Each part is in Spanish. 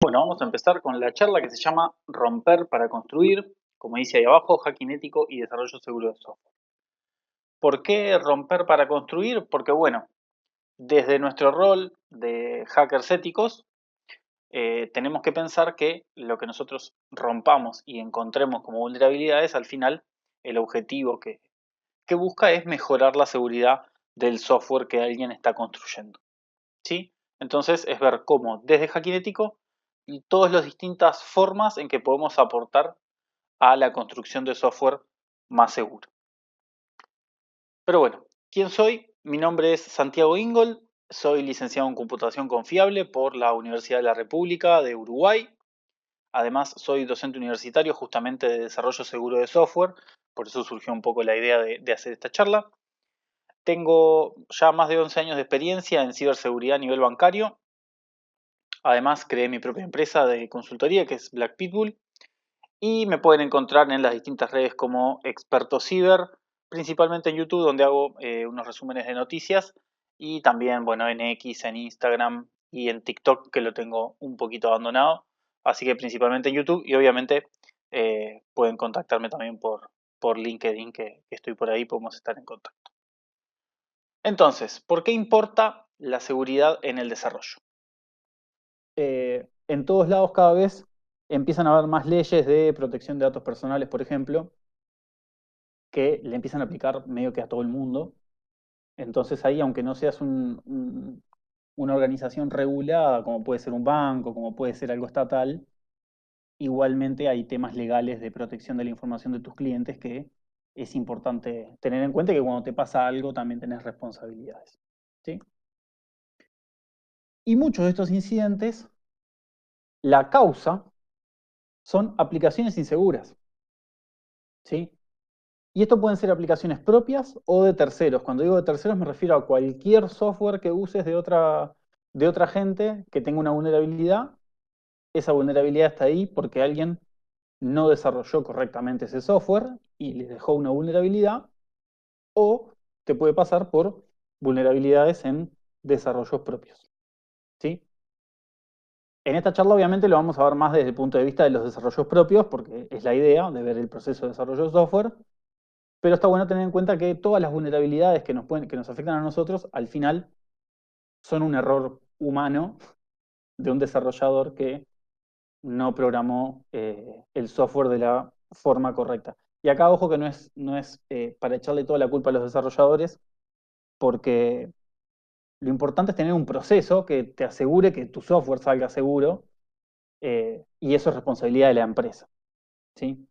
Bueno, vamos a empezar con la charla que se llama Romper para construir, como dice ahí abajo, hacking ético y desarrollo seguro de software. ¿Por qué romper para construir? Porque bueno, desde nuestro rol de hackers éticos, tenemos que pensar que lo que nosotros rompamos y encontremos como vulnerabilidades, al final el objetivo que busca es mejorar la seguridad del software que alguien está construyendo. ¿Sí? Entonces es ver cómo desde hacking ético y todas las distintas formas en que podemos aportar a la construcción de software más seguro. Pero bueno, ¿quién soy? Mi nombre es Santiago Ingol, soy licenciado en computación confiable por la Universidad de la República de Uruguay. Además, soy docente universitario justamente de desarrollo seguro de software, por eso surgió un poco la idea de hacer esta charla. Tengo ya más de 11 años de experiencia en ciberseguridad a nivel bancario. Además, creé mi propia empresa de consultoría que es Black Pitbull y me pueden encontrar en las distintas redes como Experto Ciber, principalmente en YouTube donde hago unos resúmenes de noticias y también, bueno, en X, en Instagram y en TikTok que lo tengo un poquito abandonado. Así que principalmente en YouTube y obviamente pueden contactarme también por LinkedIn que estoy por ahí, podemos estar en contacto. Entonces, ¿por qué importa la seguridad en el desarrollo? En todos lados cada vez empiezan a haber más leyes de protección de datos personales, por ejemplo, que le empiezan a aplicar medio que a todo el mundo. Entonces ahí, aunque no seas una organización regulada, como puede ser un banco, como puede ser algo estatal, igualmente hay temas legales de protección de la información de tus clientes que es importante tener en cuenta que cuando te pasa algo también tenés responsabilidades. ¿Sí? Y muchos de estos incidentes, la causa son aplicaciones inseguras. ¿Sí? Y esto pueden ser aplicaciones propias o de terceros. Cuando digo de terceros me refiero a cualquier software que uses de otra gente que tenga una vulnerabilidad. Esa vulnerabilidad está ahí porque alguien no desarrolló correctamente ese software y le dejó una vulnerabilidad. O te puede pasar por vulnerabilidades en desarrollos propios. ¿Sí? En esta charla obviamente lo vamos a ver más desde el punto de vista de los desarrollos propios, porque es la idea de ver el proceso de desarrollo de software. Pero está bueno tener en cuenta que todas las vulnerabilidades que nos afectan a nosotros, al final, son un error humano de un desarrollador que no programó el software de la forma correcta. Y acá, ojo que no es para echarle toda la culpa a los desarrolladores, porque lo importante es tener un proceso que te asegure que tu software salga seguro, y eso es responsabilidad de la empresa. ¿Sí?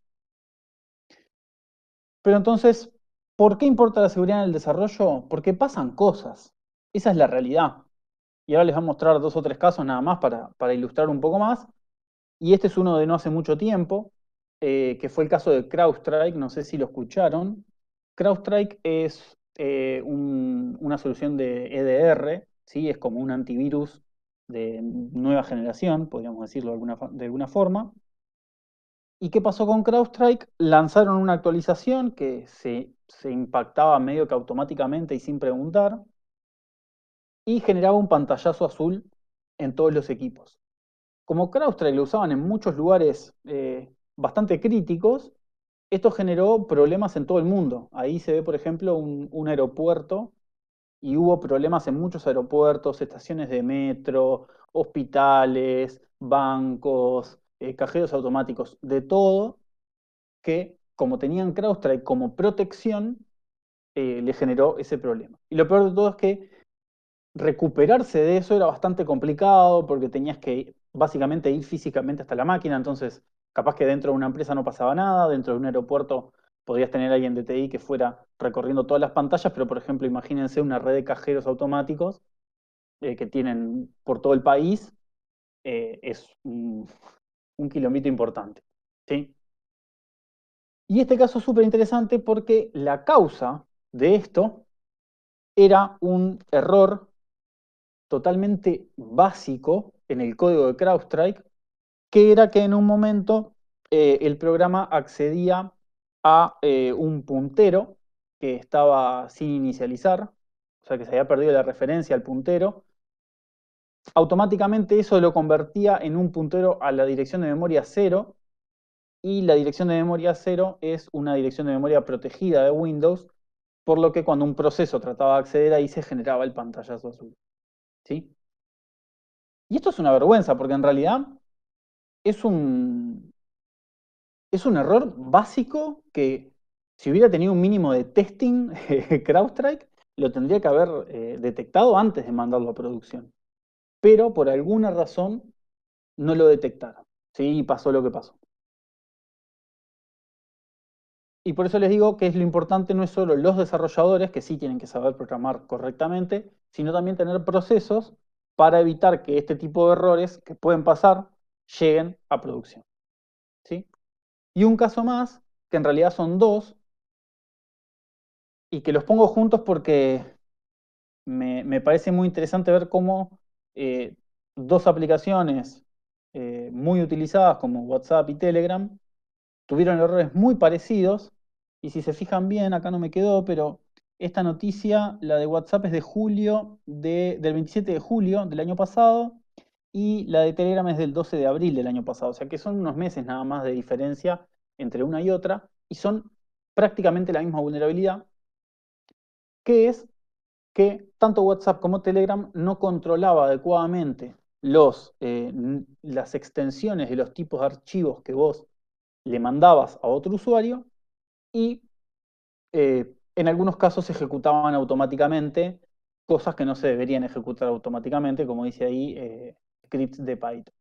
Pero entonces, ¿por qué importa la seguridad en el desarrollo? Porque pasan cosas. Esa es la realidad. Y ahora les voy a mostrar dos o tres casos nada más para ilustrar un poco más. Y este es uno de no hace mucho tiempo, que fue el caso de CrowdStrike, no sé si lo escucharon. CrowdStrike es una solución de EDR, ¿sí? Es como un antivirus de nueva generación, podríamos decirlo de alguna forma. ¿Y qué pasó con CrowdStrike? Lanzaron una actualización que se impactaba medio que automáticamente y sin preguntar, y generaba un pantallazo azul en todos los equipos. Como CrowdStrike lo usaban en muchos lugares bastante críticos, esto generó problemas en todo el mundo. Ahí se ve, por ejemplo, un aeropuerto y hubo problemas en muchos aeropuertos, estaciones de metro, hospitales, bancos, cajeros automáticos, de todo, que como tenían CrowdStrike como protección, le generó ese problema. Y lo peor de todo es que recuperarse de eso era bastante complicado porque tenías que básicamente ir físicamente hasta la máquina, entonces capaz que dentro de una empresa no pasaba nada, dentro de un aeropuerto podías tener a alguien de TI que fuera recorriendo todas las pantallas, pero por ejemplo imagínense una red de cajeros automáticos que tienen por todo el país, es un kilómetro importante. ¿Sí? Y este caso es súper interesante porque la causa de esto era un error totalmente básico en el código de CrowdStrike, que era que en un momento el programa accedía a un puntero que estaba sin inicializar, o sea que se había perdido la referencia al puntero, automáticamente eso lo convertía en un puntero a la dirección de memoria 0, y la dirección de memoria 0 es una dirección de memoria protegida de Windows, por lo que cuando un proceso trataba de acceder ahí se generaba el pantallazo azul. ¿Sí? Y esto es una vergüenza, porque en realidad es un, es un error básico que, si hubiera tenido un mínimo de testing, CrowdStrike lo tendría que haber detectado antes de mandarlo a producción. Pero por alguna razón no lo detectaron. ¿Sí? Y pasó lo que pasó. Y por eso les digo que es lo importante no es solo los desarrolladores, que sí tienen que saber programar correctamente, sino también tener procesos para evitar que este tipo de errores que pueden pasar lleguen a producción. ¿Sí? Y un caso más, que en realidad son dos, y que los pongo juntos porque me parece muy interesante ver cómo dos aplicaciones muy utilizadas como WhatsApp y Telegram tuvieron errores muy parecidos. Y si se fijan bien, acá no me quedó, pero esta noticia, la de WhatsApp, es de julio, del 27 de julio del año pasado, y la de Telegram es del 12 de abril del año pasado. O sea que son unos meses nada más de diferencia entre una y otra, y son prácticamente la misma vulnerabilidad, que es que tanto WhatsApp como Telegram no controlaba adecuadamente las extensiones de los tipos de archivos que vos le mandabas a otro usuario, y en algunos casos se ejecutaban automáticamente cosas que no se deberían ejecutar automáticamente, como dice ahí, scripts de Python.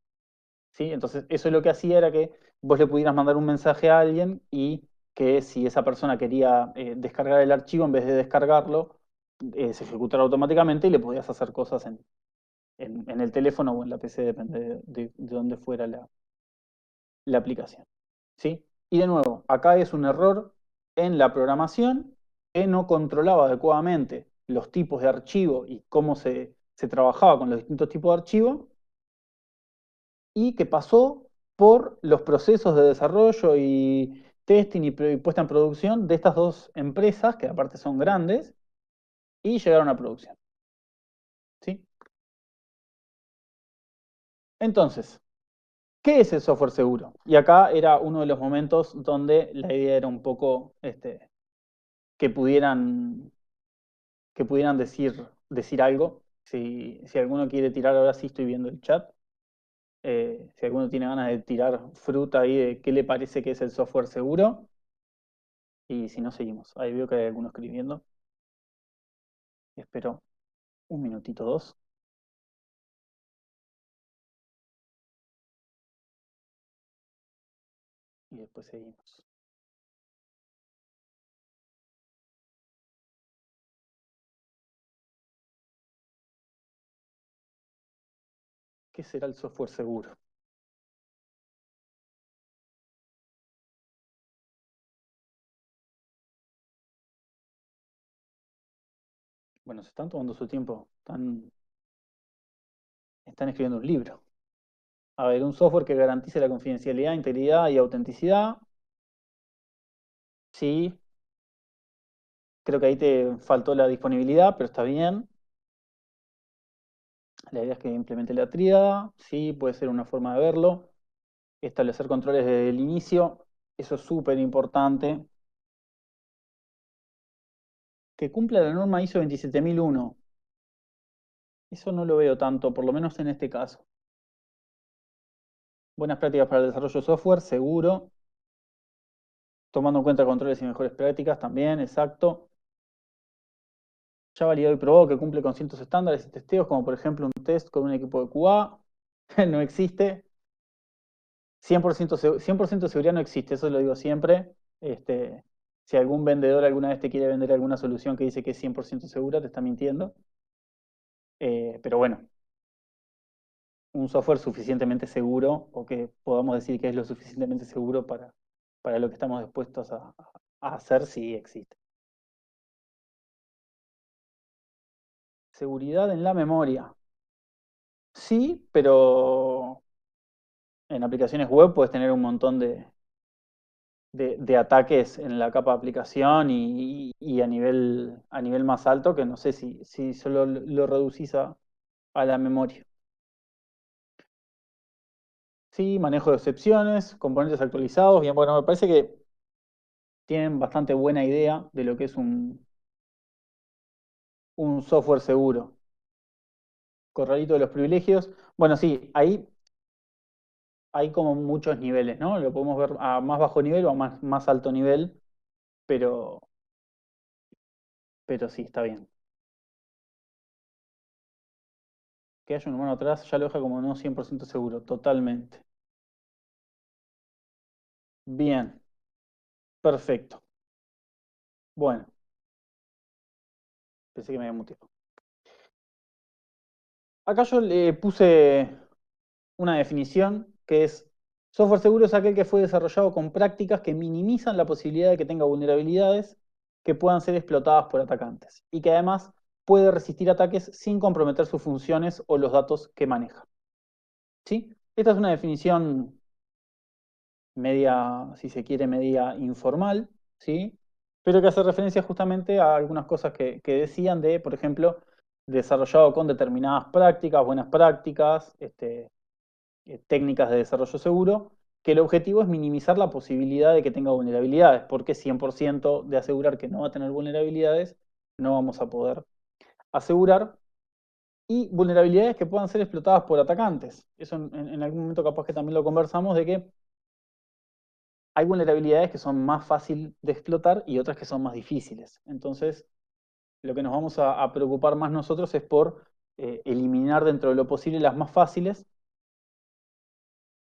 ¿Sí? Entonces, eso lo que hacía era que vos le pudieras mandar un mensaje a alguien, y que si esa persona quería descargar el archivo, en vez de descargarlo, se ejecutara automáticamente y le podías hacer cosas en el teléfono o en la PC, depende de dónde fuera la aplicación. ¿Sí? Y de nuevo, acá es un error en la programación, que no controlaba adecuadamente los tipos de archivo y cómo se trabajaba con los distintos tipos de archivo, y que pasó por los procesos de desarrollo y testing y puesta en producción de estas dos empresas, que aparte son grandes, y llegaron a producción. ¿Sí? Entonces, ¿qué es el software seguro? Y acá era uno de los momentos donde la idea era un poco que pudieran, que pudieran decir algo. Si alguno quiere tirar, ahora sí estoy viendo el chat. Si alguno tiene ganas de tirar fruta ahí de qué le parece que es el software seguro. Y si no, seguimos. Ahí veo que hay alguno escribiendo. Espero un minutito, dos, y después seguimos. ¿Qué será el software seguro? Bueno, se están tomando su tiempo. Están escribiendo un libro. A ver, un software que garantice la confidencialidad, integridad y autenticidad. Sí, creo que ahí te faltó la disponibilidad, pero está bien. La idea es que implemente la tríada. Sí, puede ser una forma de verlo. Establecer controles desde el inicio. Eso es súper importante. Que cumpla la norma ISO 27001. Eso no lo veo tanto, por lo menos en este caso. Buenas prácticas para el desarrollo de software, seguro. Tomando en cuenta controles y mejores prácticas también, exacto. Ya validado y probado que cumple con ciertos estándares y testeos, como por ejemplo un test con un equipo de QA. No existe. 100%, 100% de seguridad no existe, eso lo digo siempre. Si algún vendedor alguna vez te quiere vender alguna solución que dice que es 100% segura, te está mintiendo. Pero bueno, un software suficientemente seguro, o que podamos decir que es lo suficientemente seguro para lo que estamos dispuestos a hacer, sí existe. Seguridad en la memoria. Sí, pero en aplicaciones web puedes tener un montón de ataques en la capa de aplicación, y a nivel más alto, que no sé si solo lo reducís a la memoria. Sí, manejo de excepciones, componentes actualizados. Bien, bueno, me parece que tienen bastante buena idea de lo que es un software seguro. Corralito de los privilegios. Bueno, sí, ahí hay como muchos niveles, ¿no? Lo podemos ver a más bajo nivel o a más alto nivel, pero, pero sí, está bien. Que haya un humano atrás ya lo deja como no 100% seguro, totalmente. Bien, perfecto. Bueno, pensé que me había muteado. Acá yo le puse una definición que es: software seguro es aquel que fue desarrollado con prácticas que minimizan la posibilidad de que tenga vulnerabilidades que puedan ser explotadas por atacantes y que además puede resistir ataques sin comprometer sus funciones o los datos que maneja. ¿Sí? Esta es una definición media, si se quiere, media informal, ¿sí? Pero que hace referencia justamente a algunas cosas que decían de, por ejemplo, desarrollado con determinadas prácticas, buenas prácticas, técnicas de desarrollo seguro, que el objetivo es minimizar la posibilidad de que tenga vulnerabilidades, porque 100% de asegurar que no va a tener vulnerabilidades, no vamos a poder asegurar, y vulnerabilidades que puedan ser explotadas por atacantes. Eso en algún momento capaz que también lo conversamos, de que hay vulnerabilidades que son más fáciles de explotar y otras que son más difíciles. Entonces, lo que nos vamos a preocupar más nosotros es por eliminar dentro de lo posible las más fáciles.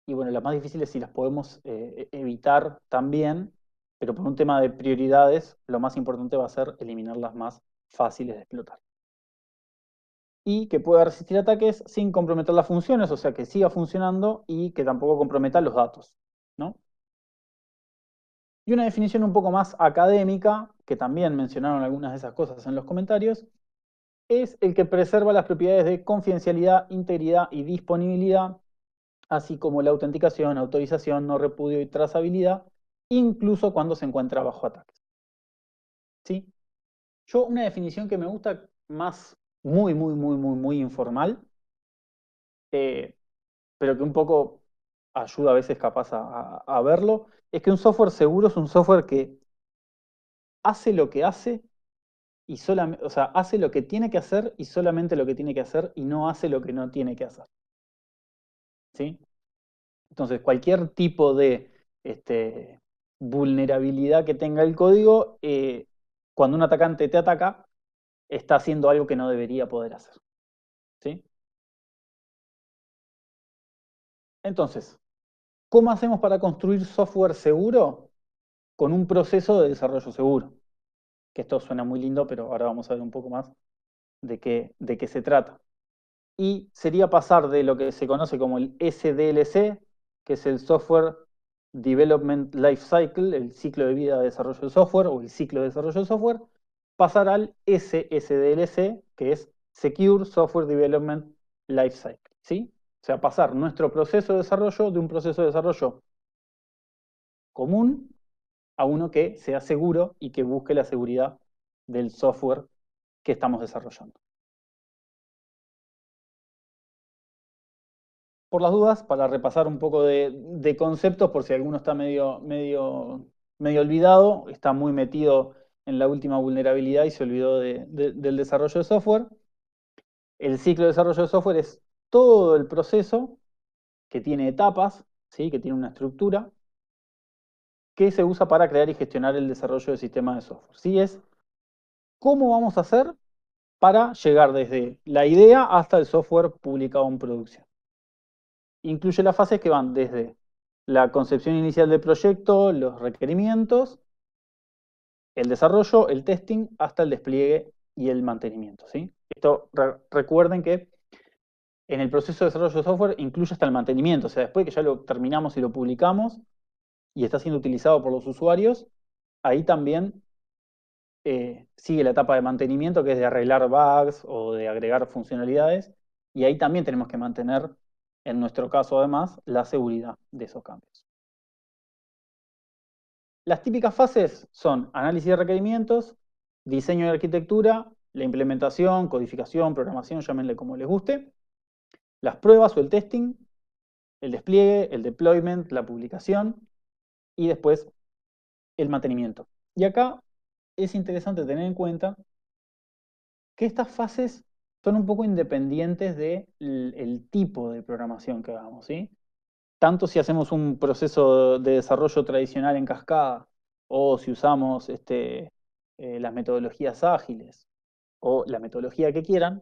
Y bueno, las más difíciles sí las podemos evitar también, pero por un tema de prioridades, lo más importante va a ser eliminar las más fáciles de explotar. Y que pueda resistir ataques sin comprometer las funciones, o sea, que siga funcionando y que tampoco comprometa los datos, ¿no? Y una definición un poco más académica, que también mencionaron algunas de esas cosas en los comentarios, es el que preserva las propiedades de confidencialidad, integridad y disponibilidad, así como la autenticación, autorización, no repudio y trazabilidad, incluso cuando se encuentra bajo ataque. ¿Sí? Yo una definición que me gusta más, muy informal, eh, pero que un poco ayuda a veces capaz a verlo, es que un software seguro es un software que hace lo que hace y solamente, o sea, hace lo que tiene que hacer y solamente lo que tiene que hacer y no hace lo que no tiene que hacer. ¿Sí? Entonces, cualquier tipo de vulnerabilidad que tenga el código, cuando un atacante te ataca, está haciendo algo que no debería poder hacer. ¿Sí? Entonces, ¿cómo hacemos para construir software seguro? Con un proceso de desarrollo seguro. Que esto suena muy lindo, pero ahora vamos a ver un poco más de qué se trata. Y sería pasar de lo que se conoce como el SDLC, que es el Software Development Life Cycle, el ciclo de vida de desarrollo de software o el ciclo de desarrollo de software, pasar al SSDLC, que es Secure Software Development Life Cycle. ¿Sí? O sea, pasar nuestro proceso de desarrollo de un proceso de desarrollo común a uno que sea seguro y que busque la seguridad del software que estamos desarrollando. Por las dudas, para repasar un poco de conceptos, por si alguno está medio olvidado, está muy metido en la última vulnerabilidad y se olvidó del desarrollo de software. El ciclo de desarrollo de software es todo el proceso que tiene etapas, ¿sí? Que tiene una estructura, que se usa para crear y gestionar el desarrollo de sistemas de software. ¿Sí? Es cómo vamos a hacer para llegar desde la idea hasta el software publicado en producción. Incluye las fases que van desde la concepción inicial del proyecto, los requerimientos, el desarrollo, el testing, hasta el despliegue y el mantenimiento. ¿Sí? Esto, recuerden que en el proceso de desarrollo de software incluye hasta el mantenimiento, o sea, después que ya lo terminamos y lo publicamos y está siendo utilizado por los usuarios, ahí también sigue la etapa de mantenimiento, que es de arreglar bugs o de agregar funcionalidades, y ahí también tenemos que mantener, en nuestro caso además, la seguridad de esos cambios. Las típicas fases son análisis de requerimientos, diseño de arquitectura, la implementación, codificación, programación, llámenle como les guste, las pruebas o el testing, el despliegue, el deployment, la publicación y después el mantenimiento. Y acá es interesante tener en cuenta que estas fases son un poco independientes del tipo de programación que hagamos, ¿sí? Tanto si hacemos un proceso de desarrollo tradicional en cascada o si usamos las metodologías ágiles o la metodología que quieran,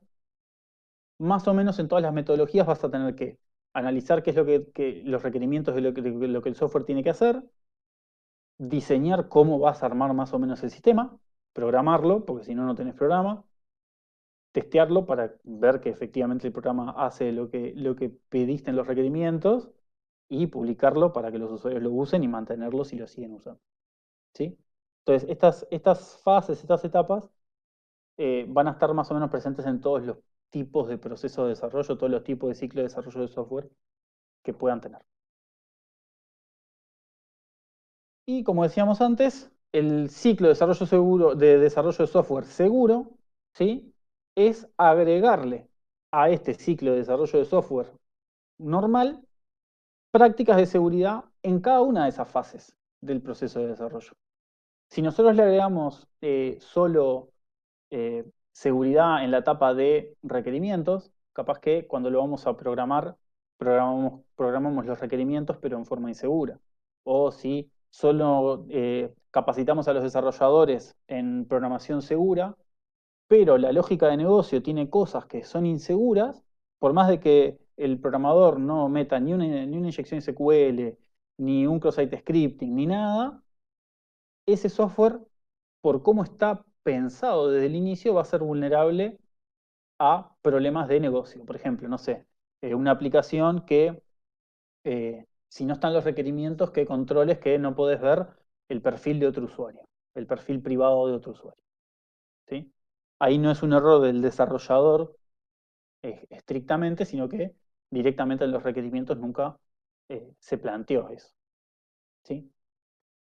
más o menos en todas las metodologías vas a tener que analizar qué es los requerimientos de lo que el software tiene que hacer, diseñar cómo vas a armar más o menos el sistema, programarlo, porque si no, no tenés programa, testearlo para ver que efectivamente el programa hace lo que pediste en los requerimientos y publicarlo para que los usuarios lo usen y mantenerlo si lo siguen usando. ¿Sí? Entonces, estas fases, estas etapas van a estar más o menos presentes en todos los tipos de procesos de desarrollo, todos los tipos de ciclo de desarrollo de software que puedan tener. Y como decíamos antes, el ciclo de desarrollo seguro, de desarrollo de software seguro, ¿sí? Es agregarle a este ciclo de desarrollo de software normal prácticas de seguridad en cada una de esas fases del proceso de desarrollo. Si nosotros le agregamos solo seguridad en la etapa de requerimientos, capaz que cuando lo vamos a programar, programamos los requerimientos pero en forma insegura. O si solo capacitamos a los desarrolladores en programación segura, pero la lógica de negocio tiene cosas que son inseguras, por más de que el programador no meta ni una inyección SQL, ni un cross-site scripting, ni nada, ese software, por cómo está pensado desde el inicio, va a ser vulnerable a problemas de negocio. Por ejemplo, no sé, una aplicación que, si no están los requerimientos, que controles que no podés ver el perfil de otro usuario, el perfil privado de otro usuario. ¿Sí? Ahí no es un error del desarrollador estrictamente, sino que directamente en los requerimientos nunca se planteó eso. ¿Sí?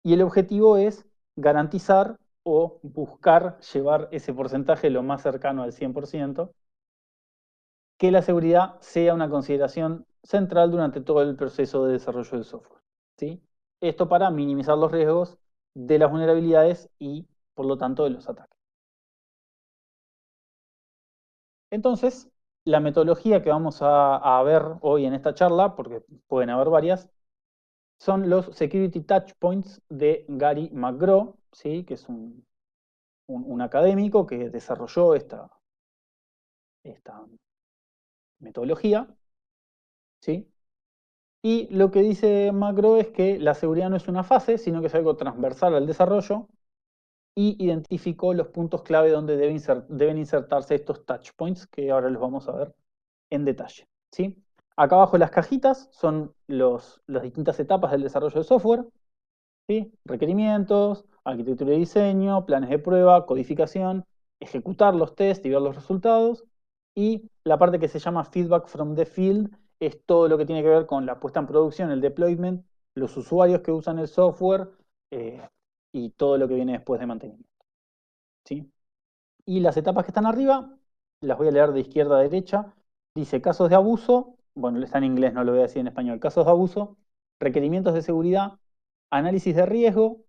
Y el objetivo es garantizar o buscar llevar ese porcentaje lo más cercano al 100%, que la seguridad sea una consideración central durante todo el proceso de desarrollo del software. ¿Sí? Esto para minimizar los riesgos de las vulnerabilidades y, por lo tanto, de los ataques. Entonces, la metodología que vamos a ver hoy en esta charla, porque pueden haber varias, son los Security Touch Points de Gary McGraw, ¿sí? Que es un académico que desarrolló esta metodología, ¿sí? Y lo que dice McGraw es que la seguridad no es una fase, sino que es algo transversal al desarrollo, y identificó los puntos clave donde deben insertarse estos touch points, que ahora los vamos a ver en detalle, ¿sí? Acá abajo las cajitas son las distintas etapas del desarrollo de software, ¿sí? Requerimientos, arquitectura y diseño, planes de prueba, codificación, ejecutar los tests y ver los resultados. Y la parte que se llama feedback from the field es todo lo que tiene que ver con la puesta en producción, el deployment, los usuarios que usan el software eh, y todo lo que viene después de mantenimiento. ¿Sí? Y las etapas que están arriba, las voy a leer de izquierda a derecha. Dice casos de abuso, bueno, está en inglés, no lo voy a decir en español. Casos de abuso, requerimientos de seguridad, análisis de riesgo,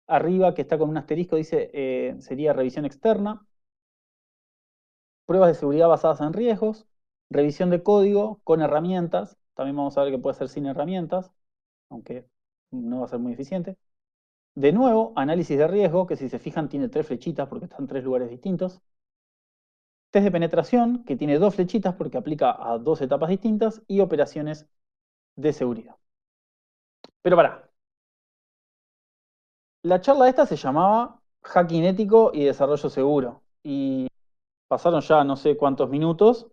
arriba que está con un asterisco dice sería revisión externa, pruebas de seguridad basadas en riesgos, revisión de código con herramientas, también vamos a ver que puede ser sin herramientas, aunque no va a ser muy eficiente. De nuevo, análisis de riesgo, que si se fijan tiene 3 flechitas porque están en 3 lugares distintos. Test de penetración, que tiene 2 flechitas porque aplica a 2 etapas distintas, y operaciones de seguridad. Pero pará, la charla esta se llamaba Hacking ético y desarrollo seguro. Y pasaron ya no sé cuántos minutos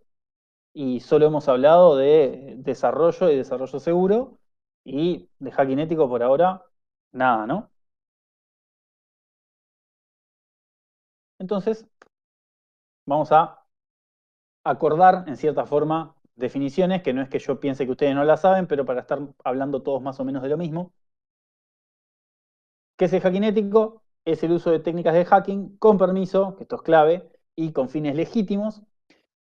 y solo hemos hablado de desarrollo y desarrollo seguro y de hacking ético por ahora nada, ¿no? Entonces vamos a acordar en cierta forma definiciones, que no es que yo piense que ustedes no las saben, pero para estar hablando todos más o menos de lo mismo. ¿Qué es el hacking ético? Es el uso de técnicas de hacking con permiso, que esto es clave, y con fines legítimos,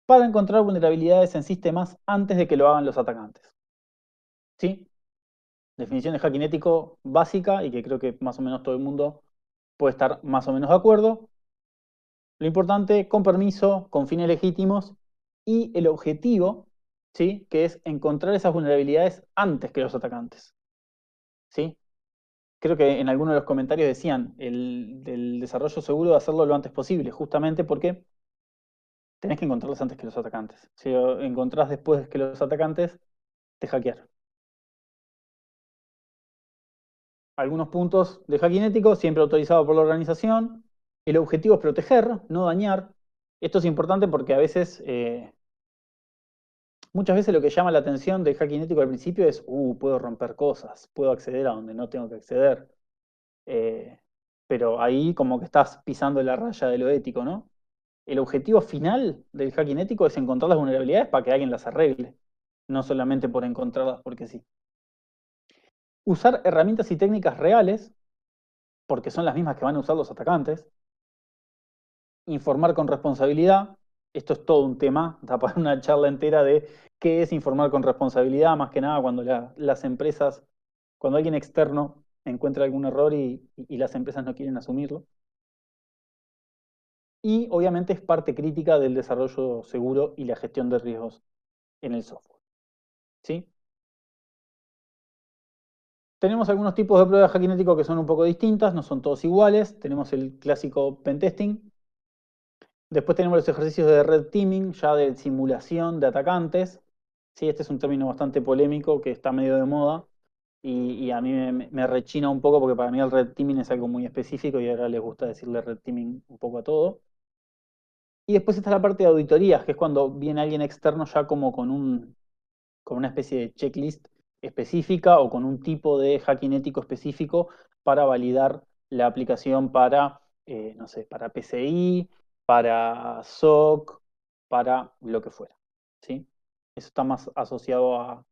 para encontrar vulnerabilidades en sistemas antes de que lo hagan los atacantes. ¿sí? Definición de hacking ético básica y que creo que más o menos todo el mundo puede estar más o menos de acuerdo. Lo importante, con permiso, con fines legítimos y el objetivo, ¿sí? Que es encontrar esas vulnerabilidades antes que los atacantes, ¿sí? Creo que en algunos de los comentarios decían el del desarrollo seguro de hacerlo lo antes posible, justamente porque tenés que encontrarlos antes que los atacantes. Si lo encontrás después que los atacantes, te hackearon. Algunos puntos de hacking ético, siempre autorizado por la organización. El objetivo es proteger, no dañar. Esto es importante porque a veces, muchas veces lo que llama la atención del hacking ético al principio es, puedo romper cosas, puedo acceder a donde no tengo que acceder. Eh, pero ahí como que estás pisando la raya de lo ético, ¿no? El objetivo final del hacking ético es encontrar las vulnerabilidades para que alguien las arregle, no solamente por encontrarlas porque sí. Usar herramientas y técnicas reales, porque son las mismas que van a usar los atacantes. Informar con responsabilidad. Esto es todo un tema, da para una charla entera de qué es informar con responsabilidad, más que nada cuando las empresas, cuando alguien externo encuentra algún error y las empresas no quieren asumirlo. Y obviamente es parte crítica del desarrollo seguro y la gestión de riesgos en el software. ¿Sí? Tenemos algunos tipos de pruebas de hacking ético que son un poco distintas, no son todos iguales. Tenemos el clásico pentesting. Después tenemos los ejercicios de red teaming, ya de simulación de atacantes. Sí, este es un término bastante polémico que está medio de moda y a mí me rechina un poco porque para mí el red teaming es algo muy específico y ahora les gusta decirle red teaming un poco a todo. Y después está la parte de auditorías, que es cuando viene alguien externo ya como con una especie de checklist específica o con un tipo de hacking ético específico para validar la aplicación para, no sé, para PCI, para SOC, para lo que fuera. ¿Sí? Eso está más asociado a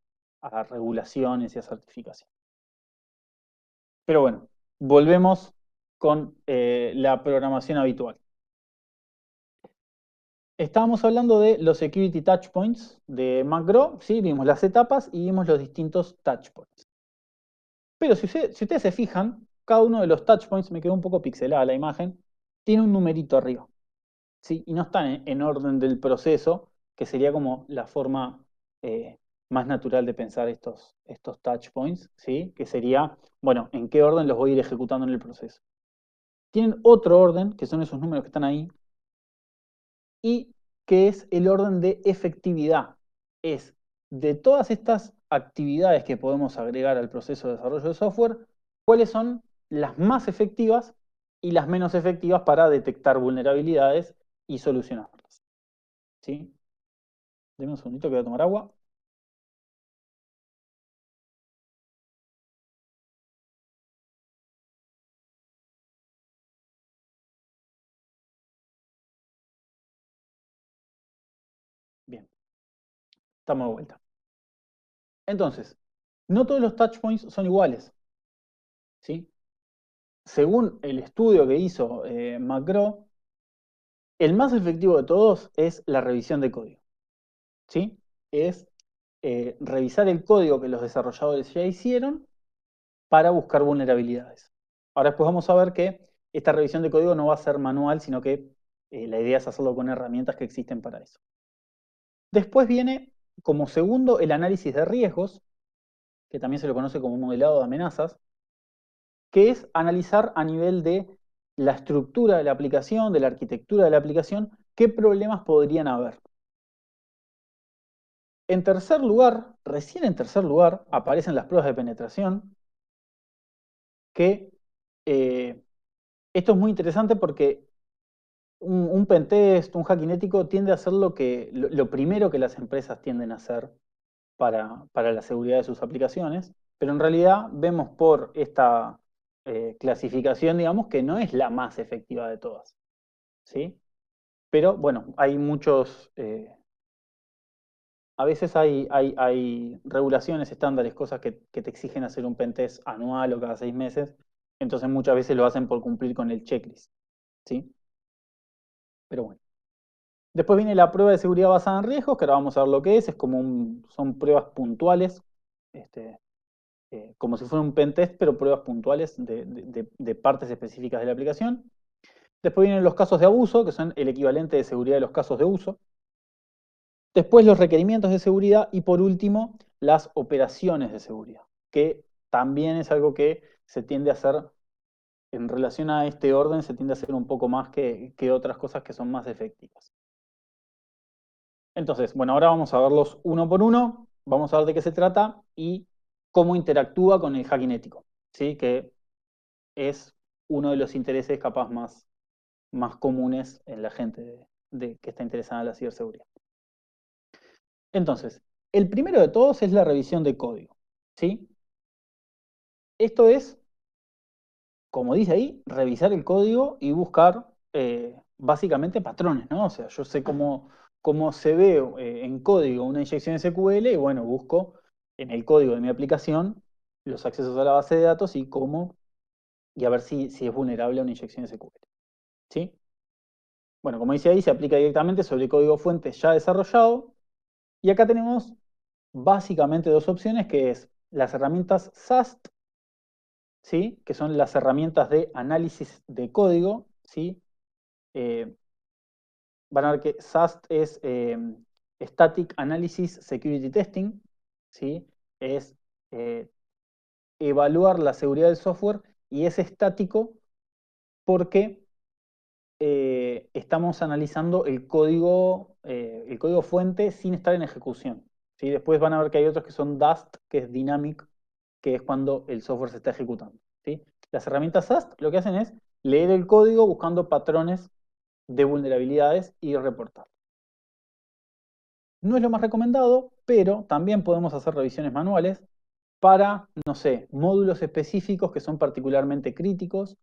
regulaciones y a certificación. Pero bueno, volvemos con la programación habitual. Estábamos hablando de los Security Touchpoints de McGraw, ¿sí? Vimos las etapas y vimos los distintos touchpoints. Pero si ustedes se fijan, cada uno de los touchpoints, me quedó un poco pixelada la imagen, tiene un numerito arriba, ¿sí? Y no están en orden del proceso, que sería como la forma más natural de pensar estos touchpoints, ¿sí? Que sería, bueno, ¿en qué orden los voy a ir ejecutando en el proceso? Tienen otro orden, que son esos números que están ahí, y que es el orden de efectividad. Es de todas estas actividades que podemos agregar al proceso de desarrollo de software, cuáles son las más efectivas y las menos efectivas para detectar vulnerabilidades y solucionarlas. ¿Sí? Denme un segundito que voy a tomar agua. Bien, estamos de vuelta. Entonces, no todos los touchpoints son iguales. ¿Sí? Según el estudio que hizo McGraw, el más efectivo de todos es la revisión de código. ¿Sí? Es revisar el código que los desarrolladores ya hicieron para buscar vulnerabilidades. Ahora después vamos a ver que esta revisión de código no va a ser manual, sino que la idea es hacerlo con herramientas que existen para eso. Después viene como segundo el análisis de riesgos, que también se lo conoce como modelado de amenazas, que es analizar a nivel de la estructura de la aplicación, de la arquitectura de la aplicación, qué problemas podrían haber. En tercer lugar, recién en tercer lugar, aparecen las pruebas de penetración, que esto es muy interesante porque un pentest, un hacking ético tiende a ser lo primero que las empresas tienden a hacer para la seguridad de sus aplicaciones, pero en realidad vemos por esta clasificación, digamos, que no es la más efectiva de todas, ¿sí? Pero bueno, hay muchos, a veces hay regulaciones, estándares, cosas que te exigen hacer un pentest anual o cada 6 meses, entonces muchas veces lo hacen por cumplir con el checklist, ¿sí? Pero bueno. Después viene la prueba de seguridad basada en riesgos, que ahora vamos a ver lo que es como son pruebas puntuales como si fuera un pentest, pero pruebas puntuales de partes específicas de la aplicación. Después vienen los casos de abuso, que son el equivalente de seguridad de los casos de uso. Después los requerimientos de seguridad y por último las operaciones de seguridad, que también es algo que se tiende a hacer en relación a este orden, se tiende a hacer un poco más que otras cosas que son más efectivas. Entonces, bueno, ahora vamos a verlos uno por uno, vamos a ver de qué se trata y cómo interactúa con el hacking ético, ¿sí? Que es uno de los intereses capaz más comunes en la gente que está interesada en la ciberseguridad. Entonces, el primero de todos es la revisión de código, ¿sí? Esto es, como dice ahí, revisar el código y buscar básicamente patrones, ¿no? O sea, yo sé cómo se ve en código una inyección SQL y bueno, busco en el código de mi aplicación los accesos a la base de datos y a ver si es vulnerable a una inyección SQL, ¿sí? Bueno, como dice ahí, se aplica directamente sobre código fuente ya desarrollado. Y acá tenemos básicamente dos opciones, que es las herramientas SAST, ¿sí? Que son las herramientas de análisis de código, ¿sí? Eh, Van a ver que SAST es Static Analysis Security Testing, ¿sí? Es eh, evaluar la seguridad del software y es estático porque estamos analizando el código fuente sin estar en ejecución, ¿sí? Después van a ver que hay otros que son Dust, que es Dynamic, que es cuando el software se está ejecutando, ¿sí? Las herramientas SAST lo que hacen es leer el código buscando patrones de vulnerabilidades y reportar. No es lo más recomendado, pero también podemos hacer revisiones manuales para, no sé, módulos específicos que son particularmente críticos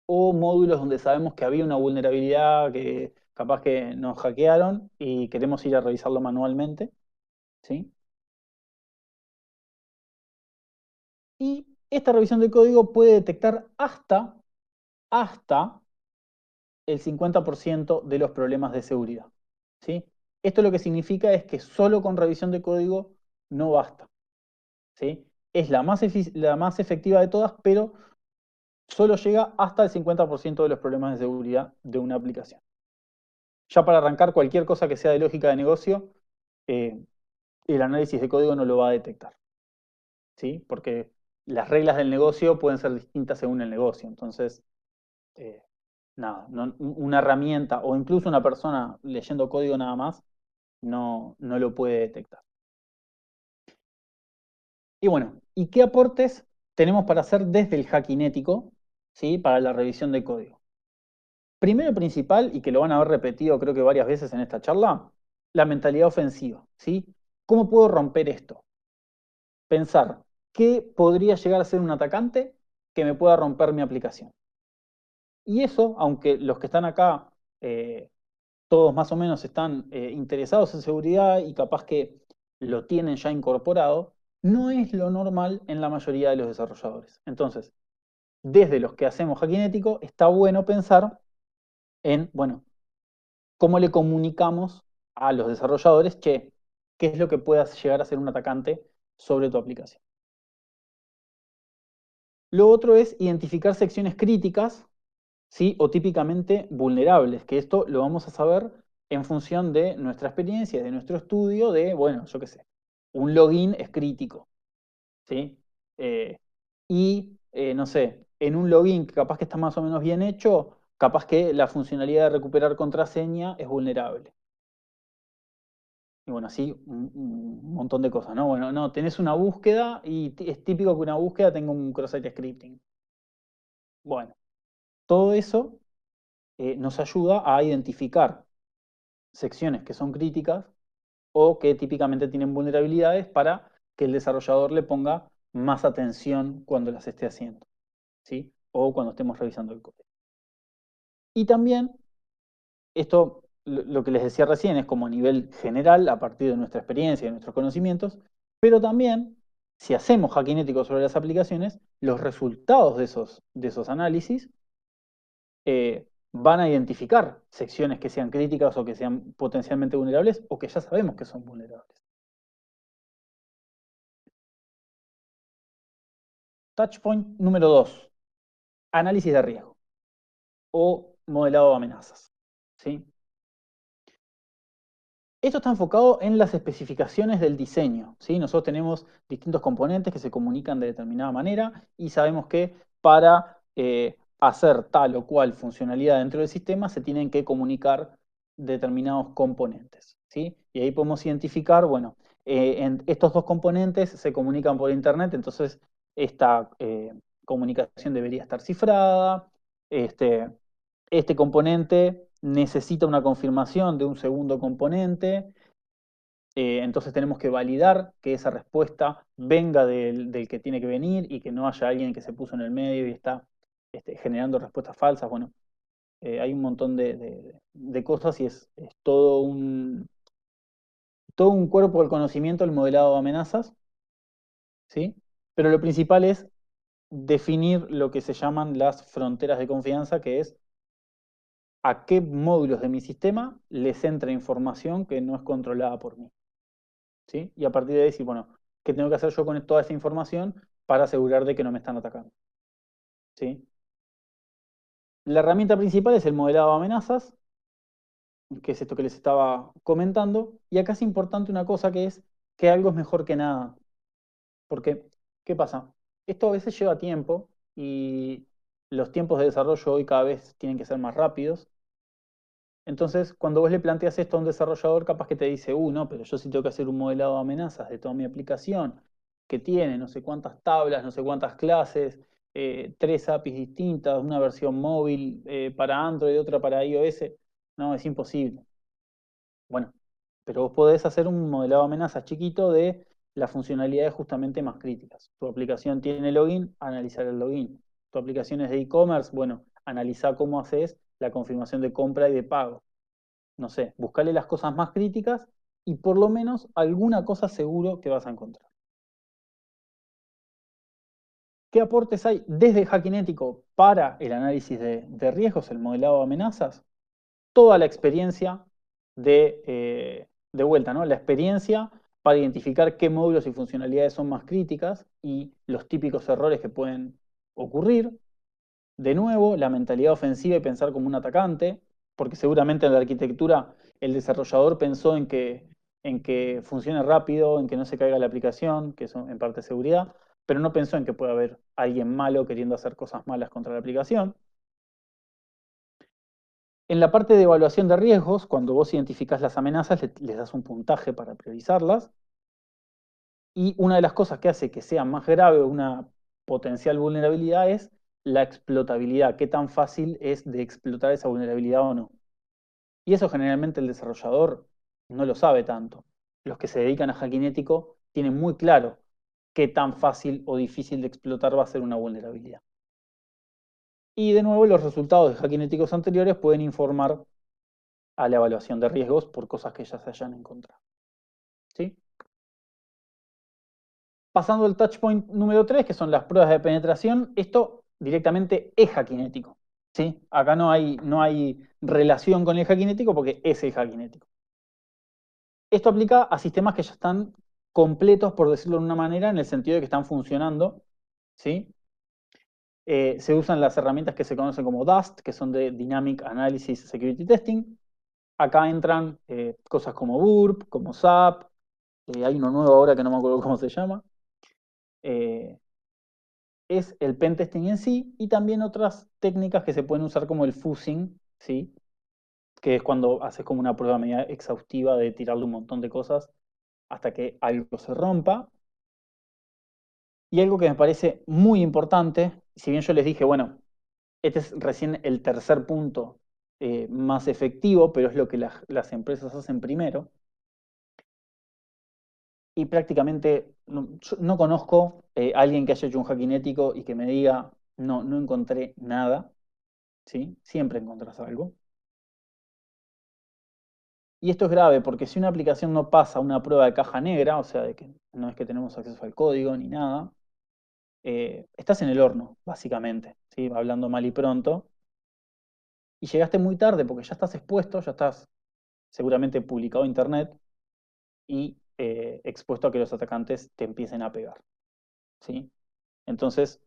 o módulos donde sabemos que había una vulnerabilidad que capaz que nos hackearon y queremos ir a revisarlo manualmente, ¿sí? Y esta revisión de código puede detectar hasta el 50% de los problemas de seguridad, ¿sí? Esto lo que significa es que solo con revisión de código no basta, ¿sí? Es la más efectiva de todas, pero solo llega hasta el 50% de los problemas de seguridad de una aplicación. Ya para arrancar cualquier cosa que sea de lógica de negocio, eh, el análisis de código no lo va a detectar, ¿sí? Porque las reglas del negocio pueden ser distintas según el negocio. Entonces, eh, nada, una herramienta o incluso una persona leyendo código nada más no lo puede detectar. Y bueno, ¿y qué aportes tenemos para hacer desde el hacking ético, ¿sí? Para la revisión de código? Primero y principal, y que lo van a haber repetido creo que varias veces en esta charla, la mentalidad ofensiva, ¿sí? ¿Cómo puedo romper esto? Pensar, ¿qué podría llegar a ser un atacante que me pueda romper mi aplicación? Y eso, aunque los que están acá, todos más o menos están interesados en seguridad y capaz que lo tienen ya incorporado, no es lo normal en la mayoría de los desarrolladores. Entonces, desde los que hacemos hacking ético, está bueno pensar en, bueno, cómo le comunicamos a los desarrolladores, che, qué es lo que pueda llegar a ser un atacante sobre tu aplicación. Lo otro es identificar secciones críticas, ¿sí? O típicamente vulnerables, que esto lo vamos a saber en función de nuestra experiencia, de nuestro estudio, de, bueno, yo qué sé, un login es crítico, ¿sí? No sé, en un login que capaz que está más o menos bien hecho, capaz que la funcionalidad de recuperar contraseña es vulnerable. Y bueno, así un montón de cosas, ¿no? Bueno, no, tenés una búsqueda y es típico que una búsqueda tenga un cross-site scripting. Bueno, todo eso nos ayuda a identificar secciones que son críticas o que típicamente tienen vulnerabilidades para que el desarrollador le ponga más atención cuando las esté haciendo, ¿sí? O cuando estemos revisando el código. Y también, esto, lo que les decía recién, es como a nivel general, a partir de nuestra experiencia y de nuestros conocimientos, pero también, si hacemos hacking ético sobre las aplicaciones, los resultados de esos análisis van a identificar secciones que sean críticas o que sean potencialmente vulnerables o que ya sabemos que son vulnerables. Touchpoint número 2, análisis de riesgo o modelado de amenazas. ¿Sí? Esto está enfocado en las especificaciones del diseño, ¿sí? Nosotros tenemos distintos componentes que se comunican de determinada manera y sabemos que para hacer tal o cual funcionalidad dentro del sistema se tienen que comunicar determinados componentes, ¿sí? Y ahí podemos identificar, bueno, estos dos componentes se comunican por internet, entonces esta comunicación debería estar cifrada, este, este componente necesita una confirmación de un segundo componente, entonces tenemos que validar que esa respuesta venga del que tiene que venir y que no haya alguien que se puso en el medio y está generando respuestas falsas. Bueno, hay un montón de cosas y es todo un cuerpo del conocimiento el modelado de amenazas, ¿sí? Pero lo principal es definir lo que se llaman las fronteras de confianza, que es a qué módulos de mi sistema les entra información que no es controlada por mí, ¿sí? Y a partir de ahí decir, bueno, ¿qué tengo que hacer yo con toda esa información para asegurar de que no me están atacando? ¿Sí? La herramienta principal es el modelado de amenazas, que es esto que les estaba comentando, y acá es importante una cosa que es que algo es mejor que nada, porque, ¿qué pasa? Esto a veces lleva tiempo y los tiempos de desarrollo hoy cada vez tienen que ser más rápidos. Entonces, cuando vos le planteas esto a un desarrollador, capaz que te dice, no, pero yo sí tengo que hacer un modelado de amenazas de toda mi aplicación, que tiene no sé cuántas tablas, no sé cuántas clases, 3 APIs distintas, una versión móvil para Android, otra para iOS. No, es imposible. Bueno, pero vos podés hacer un modelado de amenazas chiquito de las funcionalidades justamente más críticas. Tu aplicación tiene login, analizar el login. Tu aplicación es de e-commerce, bueno, analizar cómo haces la confirmación de compra y de pago. No sé, buscarle las cosas más críticas y por lo menos alguna cosa seguro que vas a encontrar. ¿Qué aportes hay desde Hackinético para el análisis de riesgos, el modelado de amenazas? Toda la experiencia de vuelta, ¿no? La experiencia para identificar qué módulos y funcionalidades son más críticas y los típicos errores que pueden ocurrir. De nuevo, la mentalidad ofensiva y pensar como un atacante, porque seguramente en la arquitectura el desarrollador pensó en que funcione rápido, en que no se caiga la aplicación, que eso en parte es seguridad, pero no pensó en que puede haber alguien malo queriendo hacer cosas malas contra la aplicación. En la parte de evaluación de riesgos, cuando vos identificás las amenazas, les das un puntaje para priorizarlas. Y una de las cosas que hace que sea más grave una potencial vulnerabilidad es la explotabilidad, qué tan fácil es de explotar esa vulnerabilidad o no. Y eso generalmente el desarrollador no lo sabe tanto. Los que se dedican a hackinético tienen muy claro qué tan fácil o difícil de explotar va a ser una vulnerabilidad. Y de nuevo, los resultados de hackinéticos anteriores pueden informar a la evaluación de riesgos por cosas que ya se hayan encontrado. ¿Sí? Pasando al touchpoint número 3, que son las pruebas de penetración, esto directamente es hackinético. ¿Sí? Acá no hay relación con el hackinético porque es el hackinético. Esto aplica a sistemas que ya están completos, por decirlo de una manera, en el sentido de que están funcionando. ¿Sí? Se usan las herramientas que se conocen como DAST, que son de Dynamic Analysis Security Testing. Acá entran cosas como Burp, como SAP, hay uno nuevo ahora que no me acuerdo cómo se llama. Es el pentesting en sí y también otras técnicas que se pueden usar como el fuzzing, ¿sí? Que es cuando haces como una prueba media exhaustiva de tirarle un montón de cosas hasta que algo se rompa. Y algo que me parece muy importante, si bien yo les dije, bueno, este es recién el tercer punto más efectivo, pero es lo que las empresas hacen primero, y prácticamente yo no conozco a alguien que haya hecho un hacking ético y que me diga, no encontré nada, ¿sí? Siempre encontrás algo. Y esto es grave porque si una aplicación no pasa una prueba de caja negra, o sea, de que no es que tenemos acceso al código ni nada, estás en el horno, básicamente, ¿sí? Hablando mal y pronto. Y llegaste muy tarde porque ya estás expuesto, ya estás seguramente publicado en internet y expuesto a que los atacantes te empiecen a pegar, ¿sí? Entonces,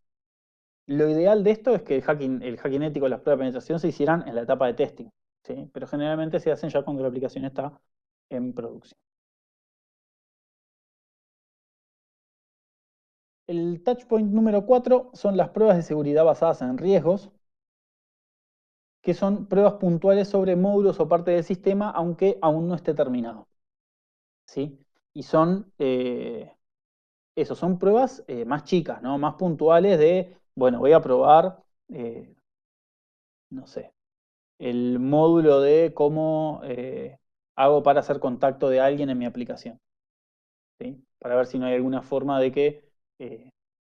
Lo ideal de esto es que el hacking ético, las pruebas de penetración se hicieran en la etapa de testing, ¿sí? Pero generalmente se hacen ya cuando la aplicación está en producción. El touchpoint número 4 son las pruebas de seguridad basadas en riesgos, que son pruebas puntuales sobre módulos o parte del sistema, aunque aún no esté terminado, ¿sí? Y son, eso, son pruebas más chicas, ¿no? Más puntuales de, bueno, voy a probar, eh, no sé, el módulo de cómo hago para hacer contacto de alguien en mi aplicación, ¿sí? Para ver si no hay alguna forma de que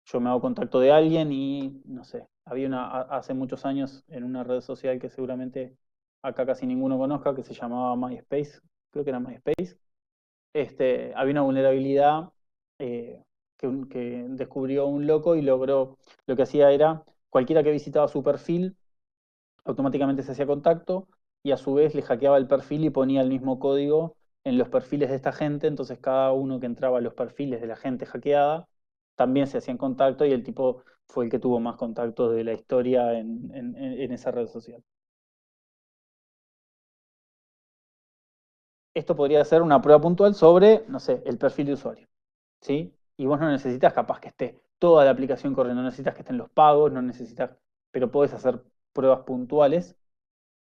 yo me hago contacto de alguien y, no sé, había hace muchos años en una red social que seguramente acá casi ninguno conozca, que se llamaba MySpace, creo que era MySpace. Había una vulnerabilidad que descubrió un loco y logró, lo que hacía era, cualquiera que visitaba su perfil automáticamente se hacía contacto y a su vez le hackeaba el perfil y ponía el mismo código en los perfiles de esta gente, entonces cada uno que entraba a los perfiles de la gente hackeada también se hacía en contacto y el tipo fue el que tuvo más contactos de la historia en esa red social. Esto podría ser una prueba puntual sobre, no sé, el perfil de usuario, ¿sí? Y vos no necesitas capaz que esté toda la aplicación corriendo, no necesitas que estén los pagos, no necesitas, pero podés hacer pruebas puntuales.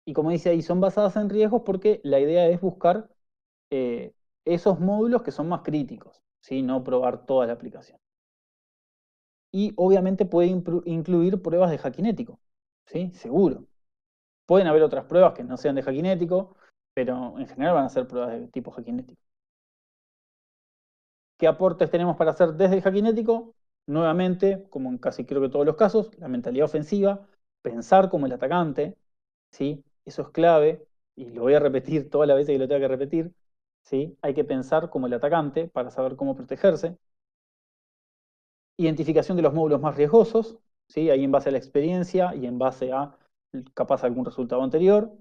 Y como dice ahí, son basadas en riesgos porque la idea es buscar eh, esos módulos que son más críticos, ¿sí? No probar toda la aplicación. Y obviamente puede incluir pruebas de hackinético, ¿sí? Seguro. Pueden haber otras pruebas que no sean de hackinético, pero en general van a ser pruebas de tipo hackinético. ¿Qué aportes tenemos para hacer desde el hackinético? Nuevamente, como en casi creo que todos los casos, la mentalidad ofensiva, pensar como el atacante, ¿sí? Eso es clave, y lo voy a repetir todas las veces que lo tenga que repetir, ¿sí? Hay que pensar como el atacante para saber cómo protegerse. Identificación de los módulos más riesgosos, ¿sí? Ahí en base a la experiencia y en base a capaz algún resultado anterior.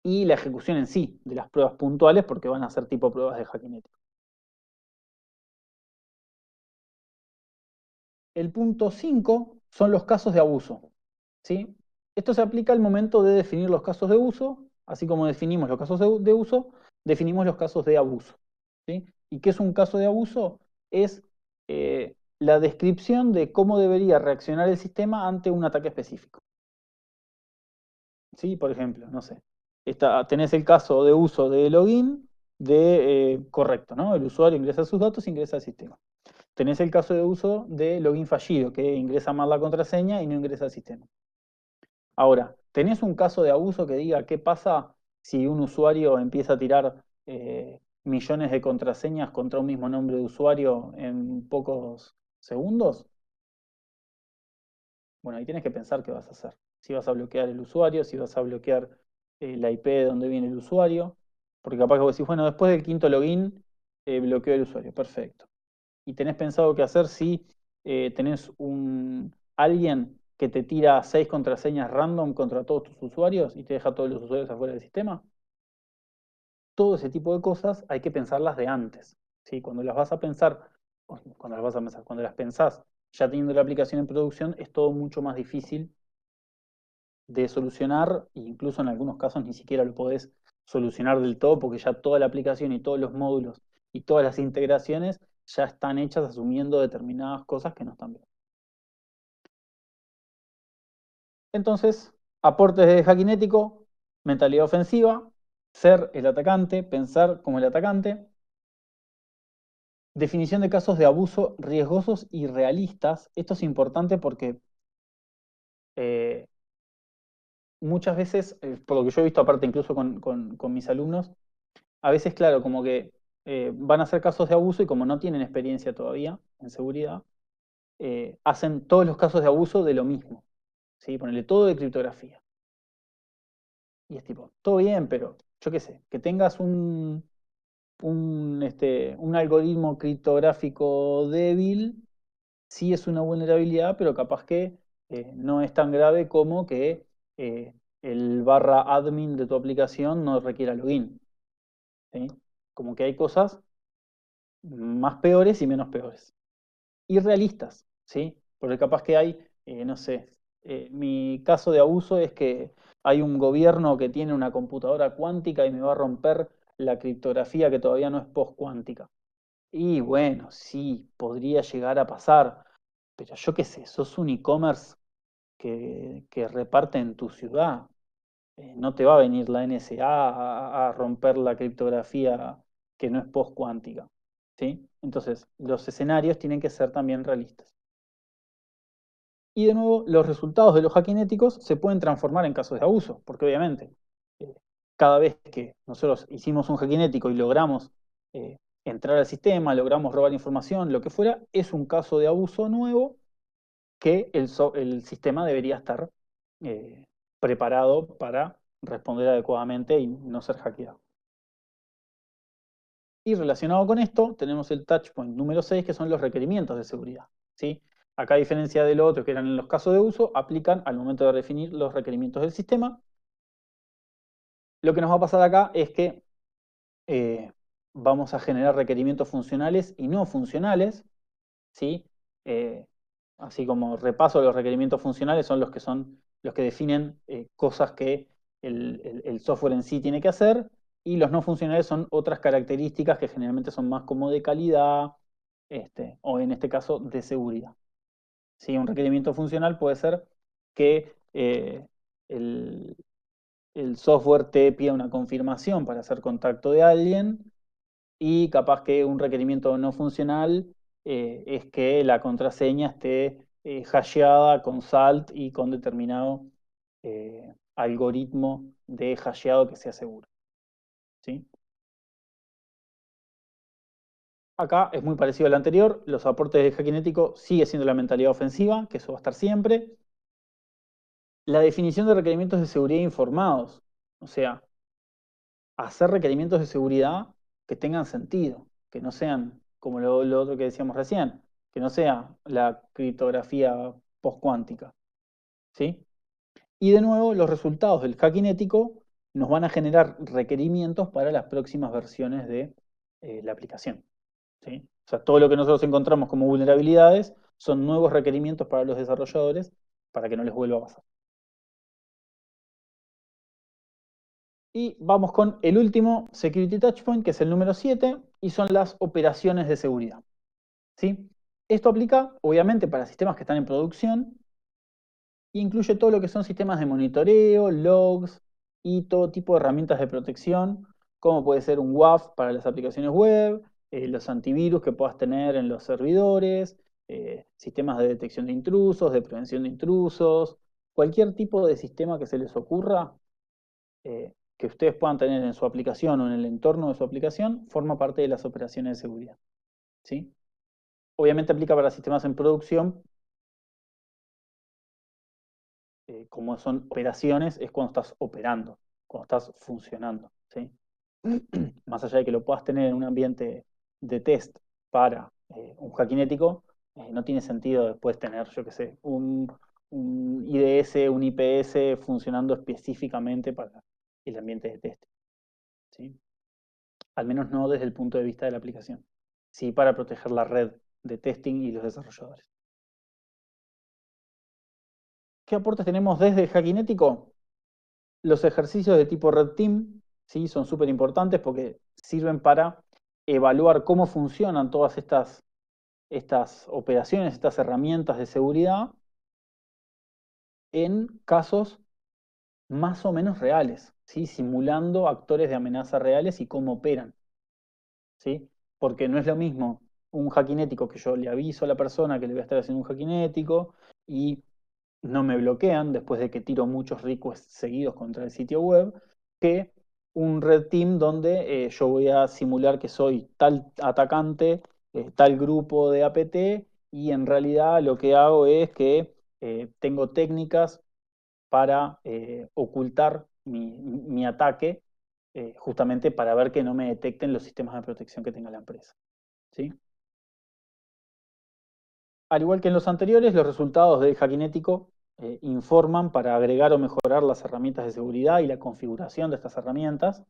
Y la ejecución en sí de las pruebas puntuales, porque van a ser tipo pruebas de hackinético. El punto 5 son los casos de abuso, ¿sí? Esto se aplica al momento de definir los casos de uso, así como definimos los casos de uso, definimos los casos de abuso, ¿sí? ¿Y qué es un caso de abuso? Es la descripción de cómo debería reaccionar el sistema ante un ataque específico, ¿sí? Por ejemplo, no sé, tenés el caso de uso de login correcto, ¿no? El usuario ingresa sus datos e ingresa al sistema. Tenés el caso de uso de login fallido, que ingresa mal la contraseña y no ingresa al sistema. Ahora, ¿tenés un caso de abuso que diga qué pasa si un usuario empieza a tirar millones de contraseñas contra un mismo nombre de usuario en pocos segundos? Bueno, ahí tienes que pensar qué vas a hacer. Si vas a bloquear el usuario, si vas a bloquear la IP de donde viene el usuario, porque capaz que vos decís, bueno, después del quinto login bloqueo el usuario, perfecto. Y tenés pensado qué hacer si tenés alguien que te tira 6 contraseñas random contra todos tus usuarios y te deja todos los usuarios afuera del sistema. Todo ese tipo de cosas hay que pensarlas de antes, ¿sí? Cuando las vas a pensar, cuando las pensás ya teniendo la aplicación en producción, es todo mucho más difícil de solucionar e incluso en algunos casos ni siquiera lo podés solucionar del todo porque ya toda la aplicación y todos los módulos y todas las integraciones ya están hechas asumiendo determinadas cosas que no están bien. Entonces, aportes de hackinético, mentalidad ofensiva, ser el atacante, pensar como el atacante, definición de casos de abuso riesgosos y realistas. Esto es importante porque eh, muchas veces, por lo que yo he visto aparte incluso con mis alumnos, a veces, claro, como que van a hacer casos de abuso y como no tienen experiencia todavía en seguridad, hacen todos los casos de abuso de lo mismo, ¿sí? Ponerle todo de criptografía. Y es tipo, todo bien, pero yo qué sé, que tengas un algoritmo criptográfico débil, sí es una vulnerabilidad, pero capaz que no es tan grave como que el barra admin de tu aplicación no requiera login, ¿sí? Como que hay cosas más peores y menos peores. Y realistas, ¿sí? Porque capaz que hay, no sé, Mi caso de abuso es que hay un gobierno que tiene una computadora cuántica y me va a romper la criptografía que todavía no es post-cuántica. Y bueno, sí, podría llegar a pasar, pero yo qué sé, sos un e-commerce que reparte en tu ciudad. No te va a venir la NSA a romper la criptografía que no es post-cuántica. ¿Sí? Entonces, los escenarios tienen que ser también realistas. Y de nuevo, los resultados de los hackinéticos se pueden transformar en casos de abuso, porque obviamente, eh, cada vez que nosotros hicimos un hackinético y logramos entrar al sistema, logramos robar información, lo que fuera, es un caso de abuso nuevo que el sistema debería estar eh, preparado para responder adecuadamente y no ser hackeado. Y relacionado con esto, tenemos el touchpoint número 6, que son los requerimientos de seguridad. ¿Sí? Acá, a diferencia de lo otro que eran en los casos de uso, aplican al momento de definir los requerimientos del sistema. Lo que nos va a pasar acá es que eh, vamos a generar requerimientos funcionales y no funcionales. ¿Sí? Eh, Así como repaso, los requerimientos funcionales son los que definen cosas que el software en sí tiene que hacer, y los no funcionales son otras características que generalmente son más como de calidad, o en este caso de seguridad. ¿Sí? Un requerimiento funcional puede ser que el, el software te pida una confirmación para hacer contacto de alguien, y capaz que un requerimiento no funcional es que la contraseña esté hasheada con salt y con determinado algoritmo de hasheado que sea seguro. ¿Sí? Acá es muy parecido al anterior. Los aportes de hackinético sigue siendo la mentalidad ofensiva, que eso va a estar siempre. La definición de requerimientos de seguridad informados. O sea, hacer requerimientos de seguridad que tengan sentido, que no sean como lo otro que decíamos recién, que no sea la criptografía postcuántica. ¿Sí? Y de nuevo, los resultados del hacking ético nos van a generar requerimientos para las próximas versiones de la aplicación. ¿Sí? O sea, todo lo que nosotros encontramos como vulnerabilidades son nuevos requerimientos para los desarrolladores para que no les vuelva a pasar. Y vamos con el último Security Touchpoint, que es el número 7, y son las operaciones de seguridad. ¿Sí? Esto aplica, obviamente, para sistemas que están en producción, e incluye todo lo que son sistemas de monitoreo, logs y todo tipo de herramientas de protección, como puede ser un WAF para las aplicaciones web, los antivirus que puedas tener en los servidores, sistemas de detección de intrusos, de prevención de intrusos, cualquier tipo de sistema que se les ocurra, que ustedes puedan tener en su aplicación o en el entorno de su aplicación, forma parte de las operaciones de seguridad. ¿Sí? Obviamente aplica para sistemas en producción. Como son operaciones, es cuando estás operando, cuando estás funcionando. ¿Sí? Más allá de que lo puedas tener en un ambiente de test para un hackinético, no tiene sentido después tener, yo qué sé, un IDS, un IPS funcionando específicamente para el ambiente de test. ¿Sí? Al menos no desde el punto de vista de la aplicación. Sí, para proteger la red de testing y los desarrolladores. ¿Qué aportes tenemos desde el hackinético? Los ejercicios de tipo Red Team, ¿sí? Son súper importantes porque sirven para evaluar cómo funcionan todas estas operaciones, estas herramientas de seguridad en casos más o menos reales, ¿sí? Simulando actores de amenaza reales y cómo operan. ¿Sí? Porque no es lo mismo un hackinético que yo le aviso a la persona que le voy a estar haciendo un hackinético y no me bloquean después de que tiro muchos requests seguidos contra el sitio web, que un red team donde yo voy a simular que soy tal atacante, tal grupo de APT, y en realidad lo que hago es que tengo técnicas para ocultar mi ataque, justamente para ver que no me detecten los sistemas de protección que tenga la empresa. ¿Sí? Al igual que en los anteriores, los resultados del hackinético informan para agregar o mejorar las herramientas de seguridad y la configuración de estas herramientas.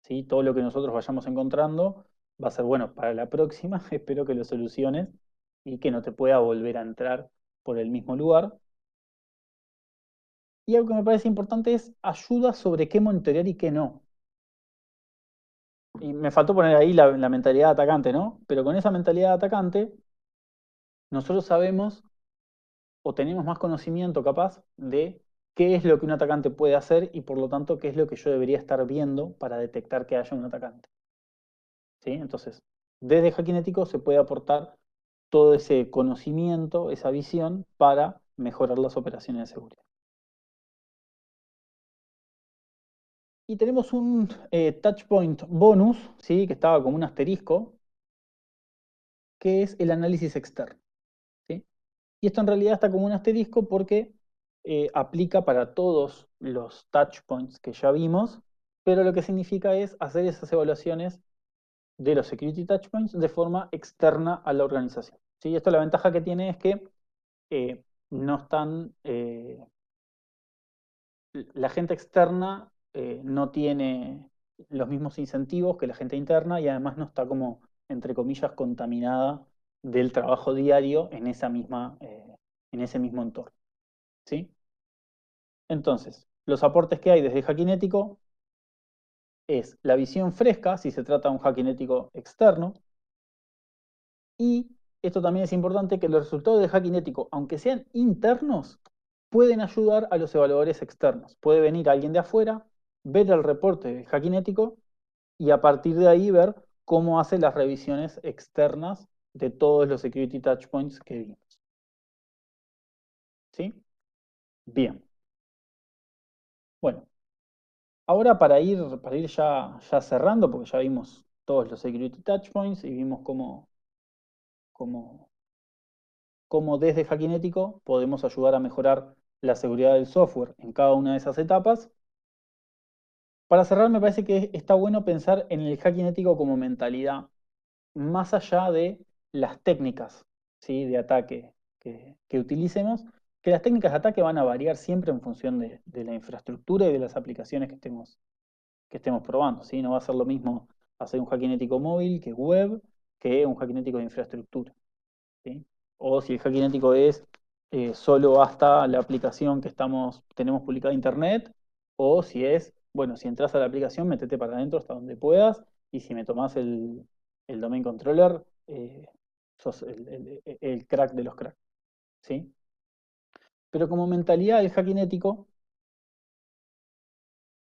¿Sí? Todo lo que nosotros vayamos encontrando va a ser bueno para la próxima. Espero que lo soluciones y que no te pueda volver a entrar por el mismo lugar. Y algo que me parece importante es ayuda sobre qué monitorear y qué no. Y me faltó poner ahí la mentalidad de atacante, ¿no? Pero con esa mentalidad de atacante, nosotros sabemos o tenemos más conocimiento capaz de qué es lo que un atacante puede hacer y por lo tanto qué es lo que yo debería estar viendo para detectar que haya un atacante. ¿Sí? Entonces, desde Hackinético se puede aportar todo ese conocimiento, esa visión para mejorar las operaciones de seguridad. Y tenemos un touchpoint bonus, ¿sí? Que estaba como un asterisco, que es el análisis externo. ¿Sí? Y esto en realidad está como un asterisco porque aplica para todos los touchpoints que ya vimos, pero lo que significa es hacer esas evaluaciones de los security touchpoints de forma externa a la organización. ¿Sí? Esto la ventaja que tiene es que no están, la gente externa no tiene los mismos incentivos que la gente interna y además no está como, entre comillas, contaminada del trabajo diario en esa misma, en ese mismo entorno. ¿Sí? Entonces, los aportes que hay desde Hackinético es la visión fresca, si se trata de un Hackinético externo, y esto también es importante que los resultados de Hackinético, aunque sean internos, pueden ayudar a los evaluadores externos. Puede venir alguien de afuera, ver el reporte de Hackinético y a partir de ahí ver cómo hace las revisiones externas de todos los security touchpoints que vimos. ¿Sí? Bien. Bueno, ahora para ir ya cerrando, porque ya vimos todos los security touchpoints y vimos cómo, cómo desde Hackinético podemos ayudar a mejorar la seguridad del software en cada una de esas etapas. Para cerrar, me parece que está bueno pensar en el Hackinético como mentalidad, más allá de las técnicas, ¿sí? De ataque que utilicemos, que las técnicas de ataque van a variar siempre en función de la infraestructura y de las aplicaciones que estemos probando. ¿Sí? No va a ser lo mismo hacer un hackinético móvil que web que un hackinético de infraestructura. ¿Sí? O si el hackinético es solo hasta la aplicación que tenemos publicada en internet, o si es, bueno, si entras a la aplicación, metete para adentro hasta donde puedas, y si me tomás el domain controller, sos el crack de los cracks. ¿Sí? Pero como mentalidad, el hackinético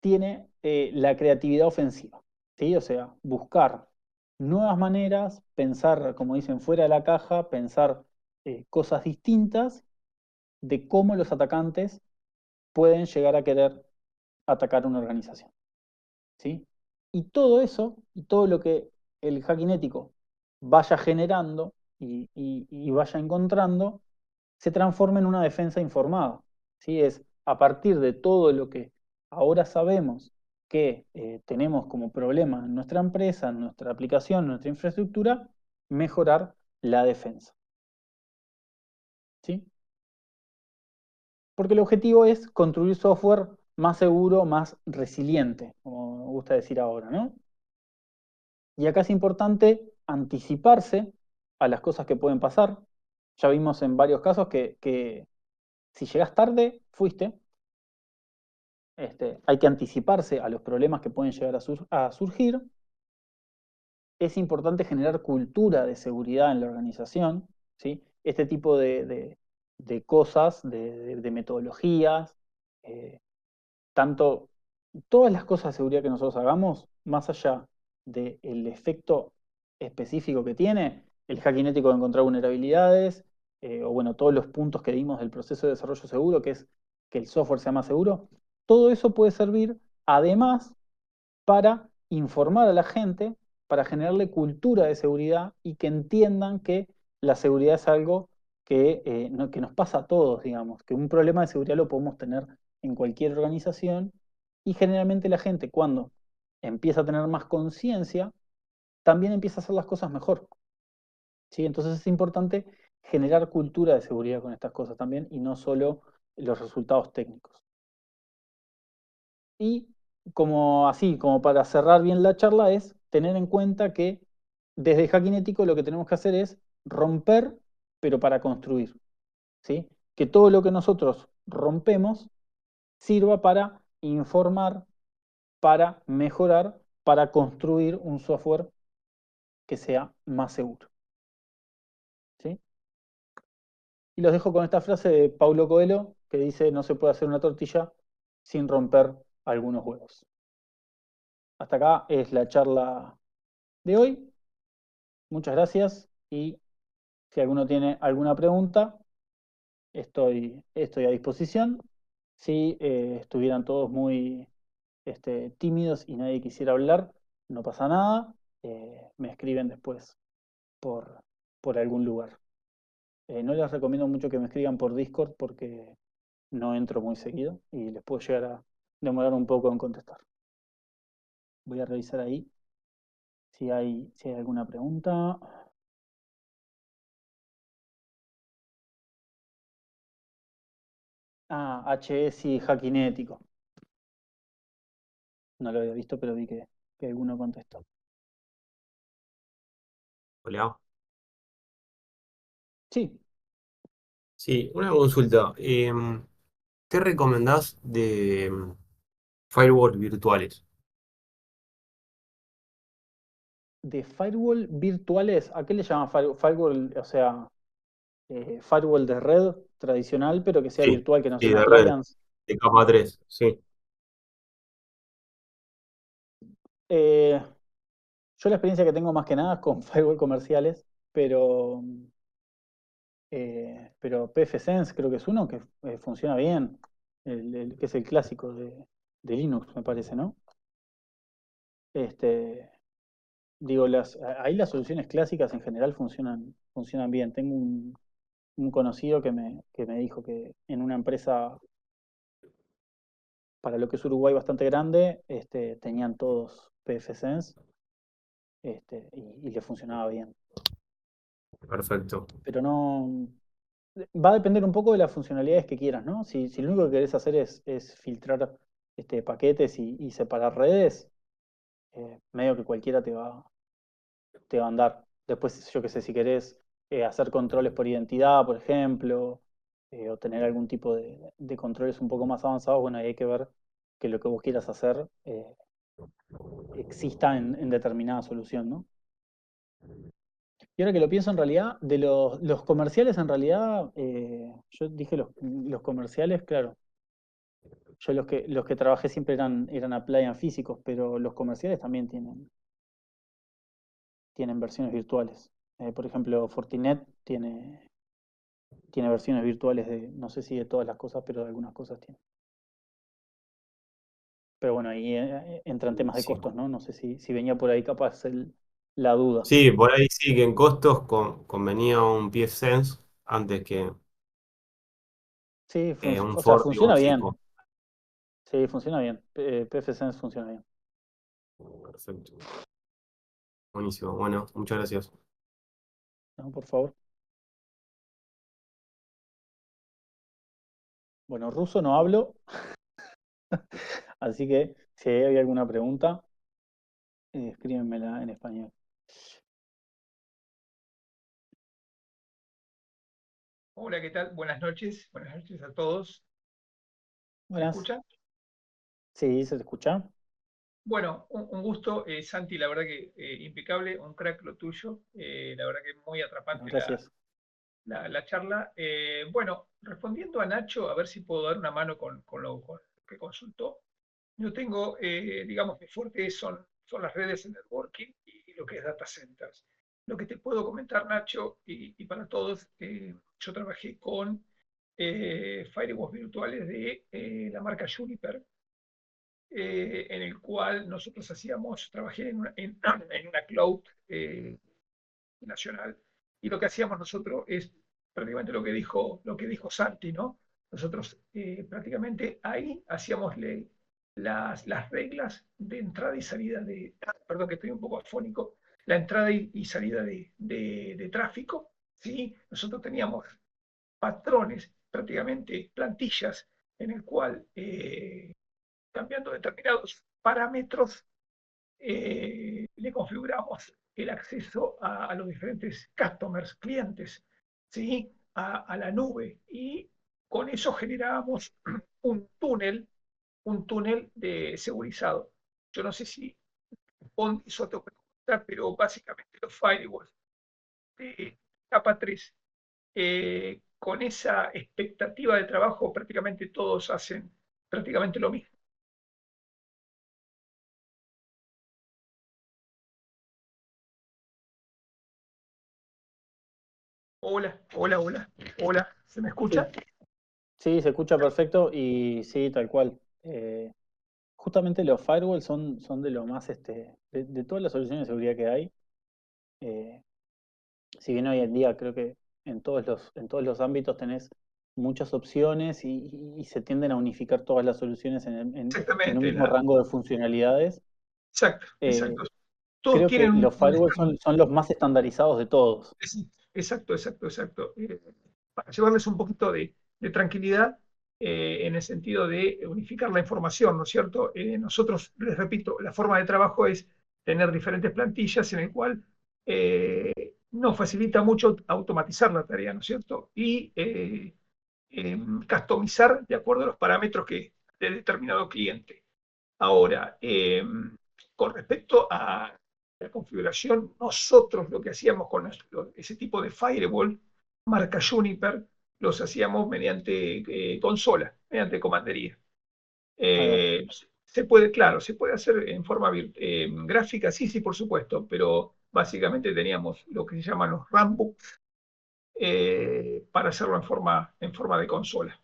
tiene la creatividad ofensiva, ¿sí? O sea, buscar nuevas maneras, pensar, como dicen, fuera de la caja, pensar cosas distintas de cómo los atacantes pueden llegar a querer atacar una organización, ¿sí? Y todo eso, y todo lo que el hackinético vaya generando y vaya encontrando, se transforma en una defensa informada. ¿Sí? Es a partir de todo lo que ahora sabemos que tenemos como problema en nuestra empresa, en nuestra aplicación, en nuestra infraestructura, mejorar la defensa. ¿Sí? Porque el objetivo es construir software más seguro, más resiliente, como me gusta decir ahora, ¿no? Y acá es importante anticiparse a las cosas que pueden pasar. Ya vimos en varios casos que si llegas tarde, fuiste. Hay que anticiparse a los problemas que pueden llegar a surgir. Es importante generar cultura de seguridad en la organización, ¿sí? Este tipo de cosas, de metodologías, eh, tanto todas las cosas de seguridad que nosotros hagamos, más allá del efecto específico que tiene, el hackinético de encontrar vulnerabilidades, o bueno, todos los puntos que dimos del proceso de desarrollo seguro, que es que el software sea más seguro, todo eso puede servir además para informar a la gente, para generarle cultura de seguridad y que entiendan que la seguridad es algo que nos pasa a todos, digamos, que un problema de seguridad lo podemos tener en cualquier organización y generalmente la gente cuando empieza a tener más conciencia, también empieza a hacer las cosas mejor. ¿Sí? Entonces es importante generar cultura de seguridad con estas cosas también y no solo los resultados técnicos. Y como así, como para cerrar bien la charla, es tener en cuenta que desde Hackinético lo que tenemos que hacer es romper, pero para construir. ¿Sí? Que todo lo que nosotros rompemos sirva para informar, para mejorar, para construir un software que sea más seguro. ¿Sí? Y los dejo con esta frase de Paulo Coelho que dice, no se puede hacer una tortilla sin romper algunos huevos. Hasta acá es la charla de hoy. Muchas gracias y si alguno tiene alguna pregunta, estoy a disposición. Si estuvieran todos muy tímidos y nadie quisiera hablar, no pasa nada. Me escriben después por, por algún lugar. No les recomiendo mucho que me escriban por Discord porque no entro muy seguido y les puedo llegar a demorar un poco en contestar. Voy a revisar ahí si hay alguna pregunta. Ah, HS y hacking ético. No lo había visto, pero vi que alguno contestó. Hola. Sí, Sí, una consulta. ¿Qué recomendás de firewall virtuales? de firewall virtuales, ¿a qué le llaman firewall? O sea, firewall de red tradicional, pero que sea Sí, virtual, que no sea sí, un de red, appliance. de capa 3, sí. Eh, yo la experiencia que tengo más que nada es con firewall comerciales, pero pfSense creo que es uno que funciona bien, que es el clásico de Linux, me parece, ¿no? Este, digo, ahí las soluciones clásicas en general funcionan bien. Tengo un conocido que me dijo que en una empresa, para lo que es Uruguay bastante grande, tenían todos pfSense y le funcionaba bien. Perfecto. Pero no, va a depender un poco de las funcionalidades que quieras, ¿no? Si lo único que querés hacer es filtrar paquetes y separar redes, medio que cualquiera te va a andar. Después, yo qué sé, si querés hacer controles por identidad, por ejemplo, o tener algún tipo de controles un poco más avanzados, bueno, ahí hay que ver que lo que vos quieras hacer exista en determinada solución, ¿no? Y ahora que lo pienso en realidad, de los comerciales en realidad, yo dije los comerciales, claro, yo los que trabajé siempre eran appliance físicos, pero los comerciales también tienen versiones virtuales. Por ejemplo, Fortinet tiene versiones virtuales no sé si de todas las cosas, pero de algunas cosas tiene. Pero bueno, ahí entran temas de Sí. costos, ¿no? No sé si venía por ahí capaz la duda. Sí, por ahí sí que en costos convenía un pfSense antes que Sí, un o sea, Forti o funciona un bien. Cisco. Sí, funciona bien. PFSense funciona bien. Perfecto. Buenísimo. Bueno, muchas gracias. ¿No? Por favor. Bueno, ruso no hablo, así que si hay alguna pregunta, escríbenmela en español. Hola, ¿qué tal? Buenas noches a todos. ¿Me Buenas. escuchan? Sí, ¿se te escucha? Bueno, un gusto, Santi, la verdad que impecable, un crack lo tuyo, la verdad que muy Bueno, atrapante gracias. la charla. Bueno, respondiendo a Nacho, a ver si puedo dar una mano con lo que consultó. Yo tengo, digamos, mi fuerte son las redes en networking y lo que es data centers. Lo que te puedo comentar, Nacho, y para todos, yo trabajé con firewalls virtuales de la marca Juniper, en el cual nosotros trabajé en una cloud nacional, y lo que hacíamos nosotros es prácticamente lo que dijo Santi, ¿no? Nosotros prácticamente ahí hacíamos las reglas de entrada y salida perdón que estoy un poco afónico, la entrada y salida de tráfico, ¿sí? Nosotros teníamos patrones, prácticamente plantillas, en el cual cambiando determinados parámetros le configuramos el acceso a los diferentes customers, clientes, ¿sí? a la nube, y con eso generábamos un túnel un túnel de segurizado. Yo no sé si Bond hizo te puede contar, pero básicamente los firewalls de capa 3, con esa expectativa de trabajo, prácticamente todos hacen prácticamente lo mismo. Hola, hola, hola, hola, ¿se me escucha? Sí, sí, se escucha perfecto y sí, tal cual. Justamente los firewalls son de lo más, de todas las soluciones de seguridad que hay. eh, si bien hoy en día creo que en todos los ámbitos tenés muchas opciones y se tienden a unificar todas las soluciones en un Exactamente, mismo rango de funcionalidades, exacto, eh, exacto. Todos creo que tienen los un firewalls son los más estandarizados de todos. exacto, exacto, exacto. Para llevarles un poquito de tranquilidad en el sentido de unificar la información, ¿no es cierto? Nosotros, les repito, la forma de trabajo es tener diferentes plantillas en el cual nos facilita mucho automatizar la tarea, ¿no es cierto? Y customizar de acuerdo a los parámetros que de determinado cliente. Ahora, con respecto a la configuración, nosotros lo que hacíamos con ese tipo de firewall, marca Juniper, los hacíamos mediante consola, mediante comandería. Ahí va. Se puede, claro, se puede hacer en forma gráfica, sí, sí, por supuesto, pero básicamente teníamos lo que se llaman los runbooks para hacerlo en forma de consola.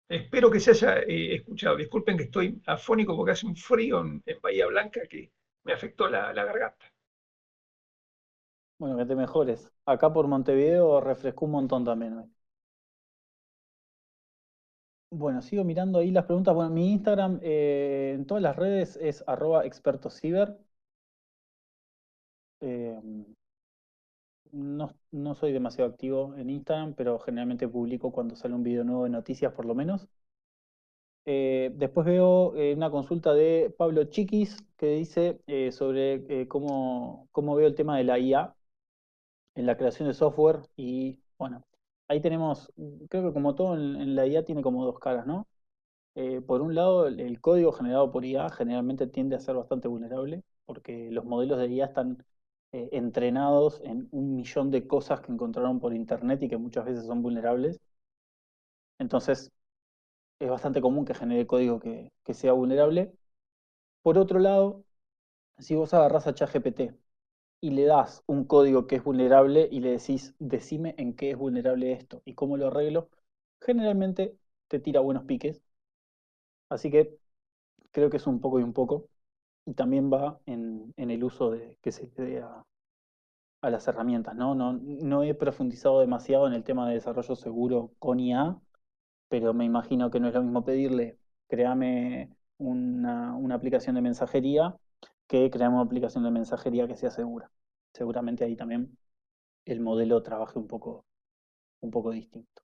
Espero que se haya escuchado. Disculpen que estoy afónico porque hace un frío en Bahía Blanca que me afectó la garganta. Bueno, que te mejores. Acá por Montevideo refrescó un montón también hoy. Bueno, sigo mirando ahí las preguntas. Bueno, mi Instagram en todas las redes es @expertociber. Eh, no soy demasiado activo en Instagram, pero generalmente publico cuando sale un video nuevo de noticias, por lo menos. Después veo una consulta de Pablo Chiquis que dice sobre cómo veo el tema de la IA en la creación de software. Y bueno, ahí tenemos, creo que como todo en la IA tiene como dos caras, ¿no? Por un lado, el código generado por IA generalmente tiende a ser bastante vulnerable, porque los modelos de IA están entrenados en un millón de cosas que encontraron por internet y que muchas veces son vulnerables. Entonces, es bastante común que genere código que sea vulnerable. Por otro lado, si vos agarrás a ChatGPT y le das un código que es vulnerable y le decís, decime en qué es vulnerable esto y cómo lo arreglo, generalmente te tira buenos piques. Así que creo que es un poco y un poco. Y también va en el uso que se le dé a las herramientas, ¿no? No he profundizado demasiado en el tema de desarrollo seguro con IA, pero me imagino que no es lo mismo pedirle, créame una aplicación de mensajería, que creame una aplicación de mensajería que sea segura. Seguramente ahí también el modelo trabaje un poco distinto.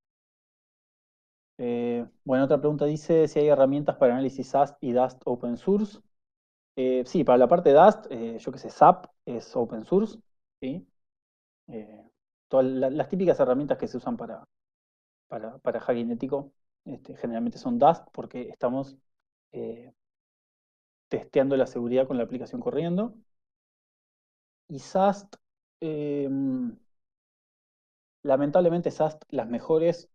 Bueno, otra pregunta dice si hay herramientas para análisis SAST y DAST open source. Sí, para la parte de Dust, yo que sé, SAP es open source, ¿sí? Todas las típicas herramientas que se usan para hacking ético generalmente son Dust porque estamos eh, testeando la seguridad con la aplicación corriendo. Y SAST, eh, lamentablemente SAST, las mejores,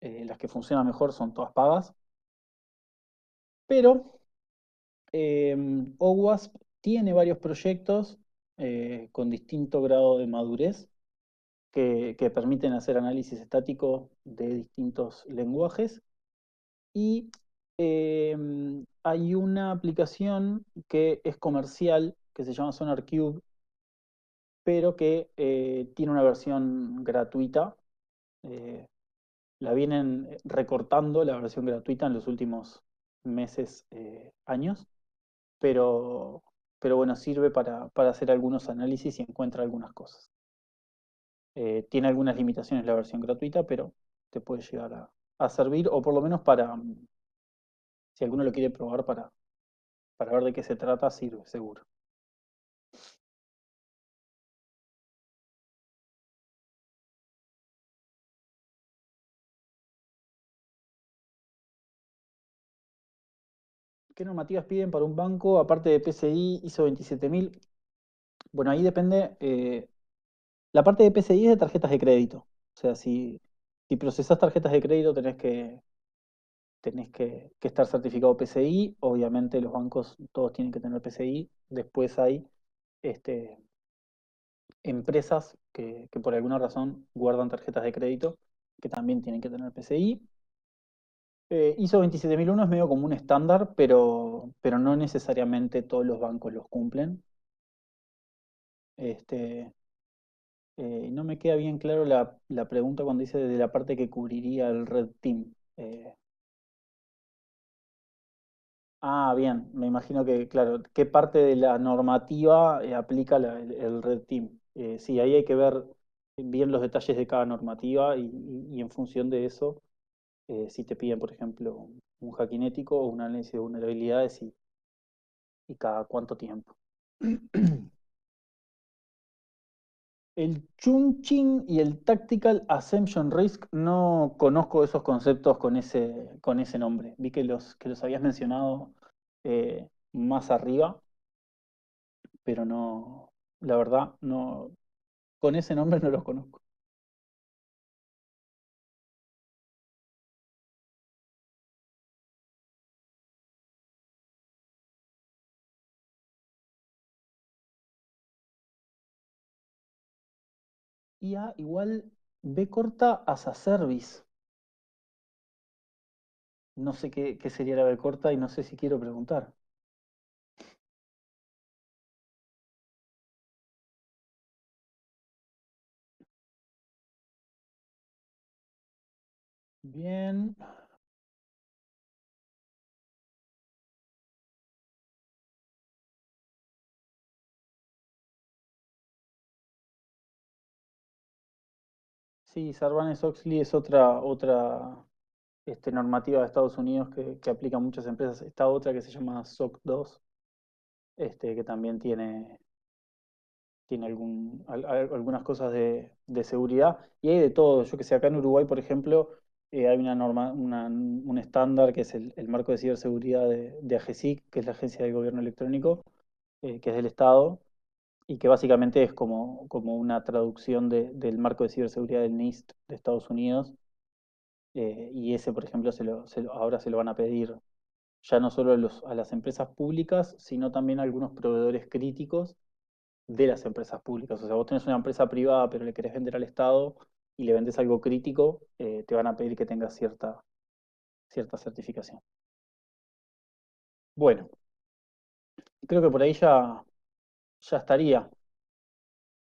las que funcionan mejor son todas pagas, pero OWASP tiene varios proyectos con distinto grado de madurez que permiten hacer análisis estático de distintos lenguajes. Y hay una aplicación que es comercial, que se llama SonarCube, pero que tiene una versión gratuita. Eh, la vienen recortando la versión gratuita en los últimos meses, años, pero bueno, sirve para hacer algunos análisis y encuentra algunas cosas. Tiene algunas limitaciones la versión gratuita, pero te puede llegar a servir, o por lo menos si alguno lo quiere probar para ver de qué se trata, sirve, seguro. ¿Qué normativas piden para un banco aparte de PCI, ISO 27000? Bueno, ahí depende. La parte de PCI es de tarjetas de crédito. O sea, si procesás tarjetas de crédito tenés que estar certificado PCI. Obviamente los bancos todos tienen que tener PCI. Después hay este, empresas que por alguna razón guardan tarjetas de crédito que también tienen que tener PCI. ISO 27001 es medio como un estándar, pero no necesariamente todos los bancos los cumplen. Este, no me queda bien claro la pregunta cuando dice de la parte que cubriría el Red Team. Bien, me imagino que, claro, ¿qué parte de la normativa aplica el Red Team? Sí, ahí hay que ver bien los detalles de cada normativa y en función de eso, si te piden, por ejemplo, un hackinético o un análisis de vulnerabilidades y cada cuánto tiempo. El Chungking y el Tactical Assumption Risk, no conozco esos conceptos con ese nombre. Vi que los habías mencionado más arriba, pero no, la verdad, no, con ese nombre no los conozco. IA igual B corta as a service. No sé qué sería la B corta y no sé si quiero preguntar. Bien. Sí, Sarbanes-Oxley es otra normativa de Estados Unidos que aplica a muchas empresas. Está otra que se llama SOC 2, que también tiene algunas cosas de seguridad. Y hay de todo. Yo que sé, acá en Uruguay, por ejemplo, hay una norma, un estándar que es el marco de ciberseguridad de AGESIC, que es la Agencia de Gobierno Electrónico, que es del Estado, y que básicamente es como una traducción del marco de ciberseguridad del NIST de Estados Unidos. Y ese, por ejemplo, ahora se lo van a pedir ya no solo a las empresas públicas, sino también a algunos proveedores críticos de las empresas públicas. O sea, vos tenés una empresa privada, pero le querés vender al Estado y le vendés algo crítico, te van a pedir que tengas cierta certificación. Bueno, creo que por ahí ya estaría.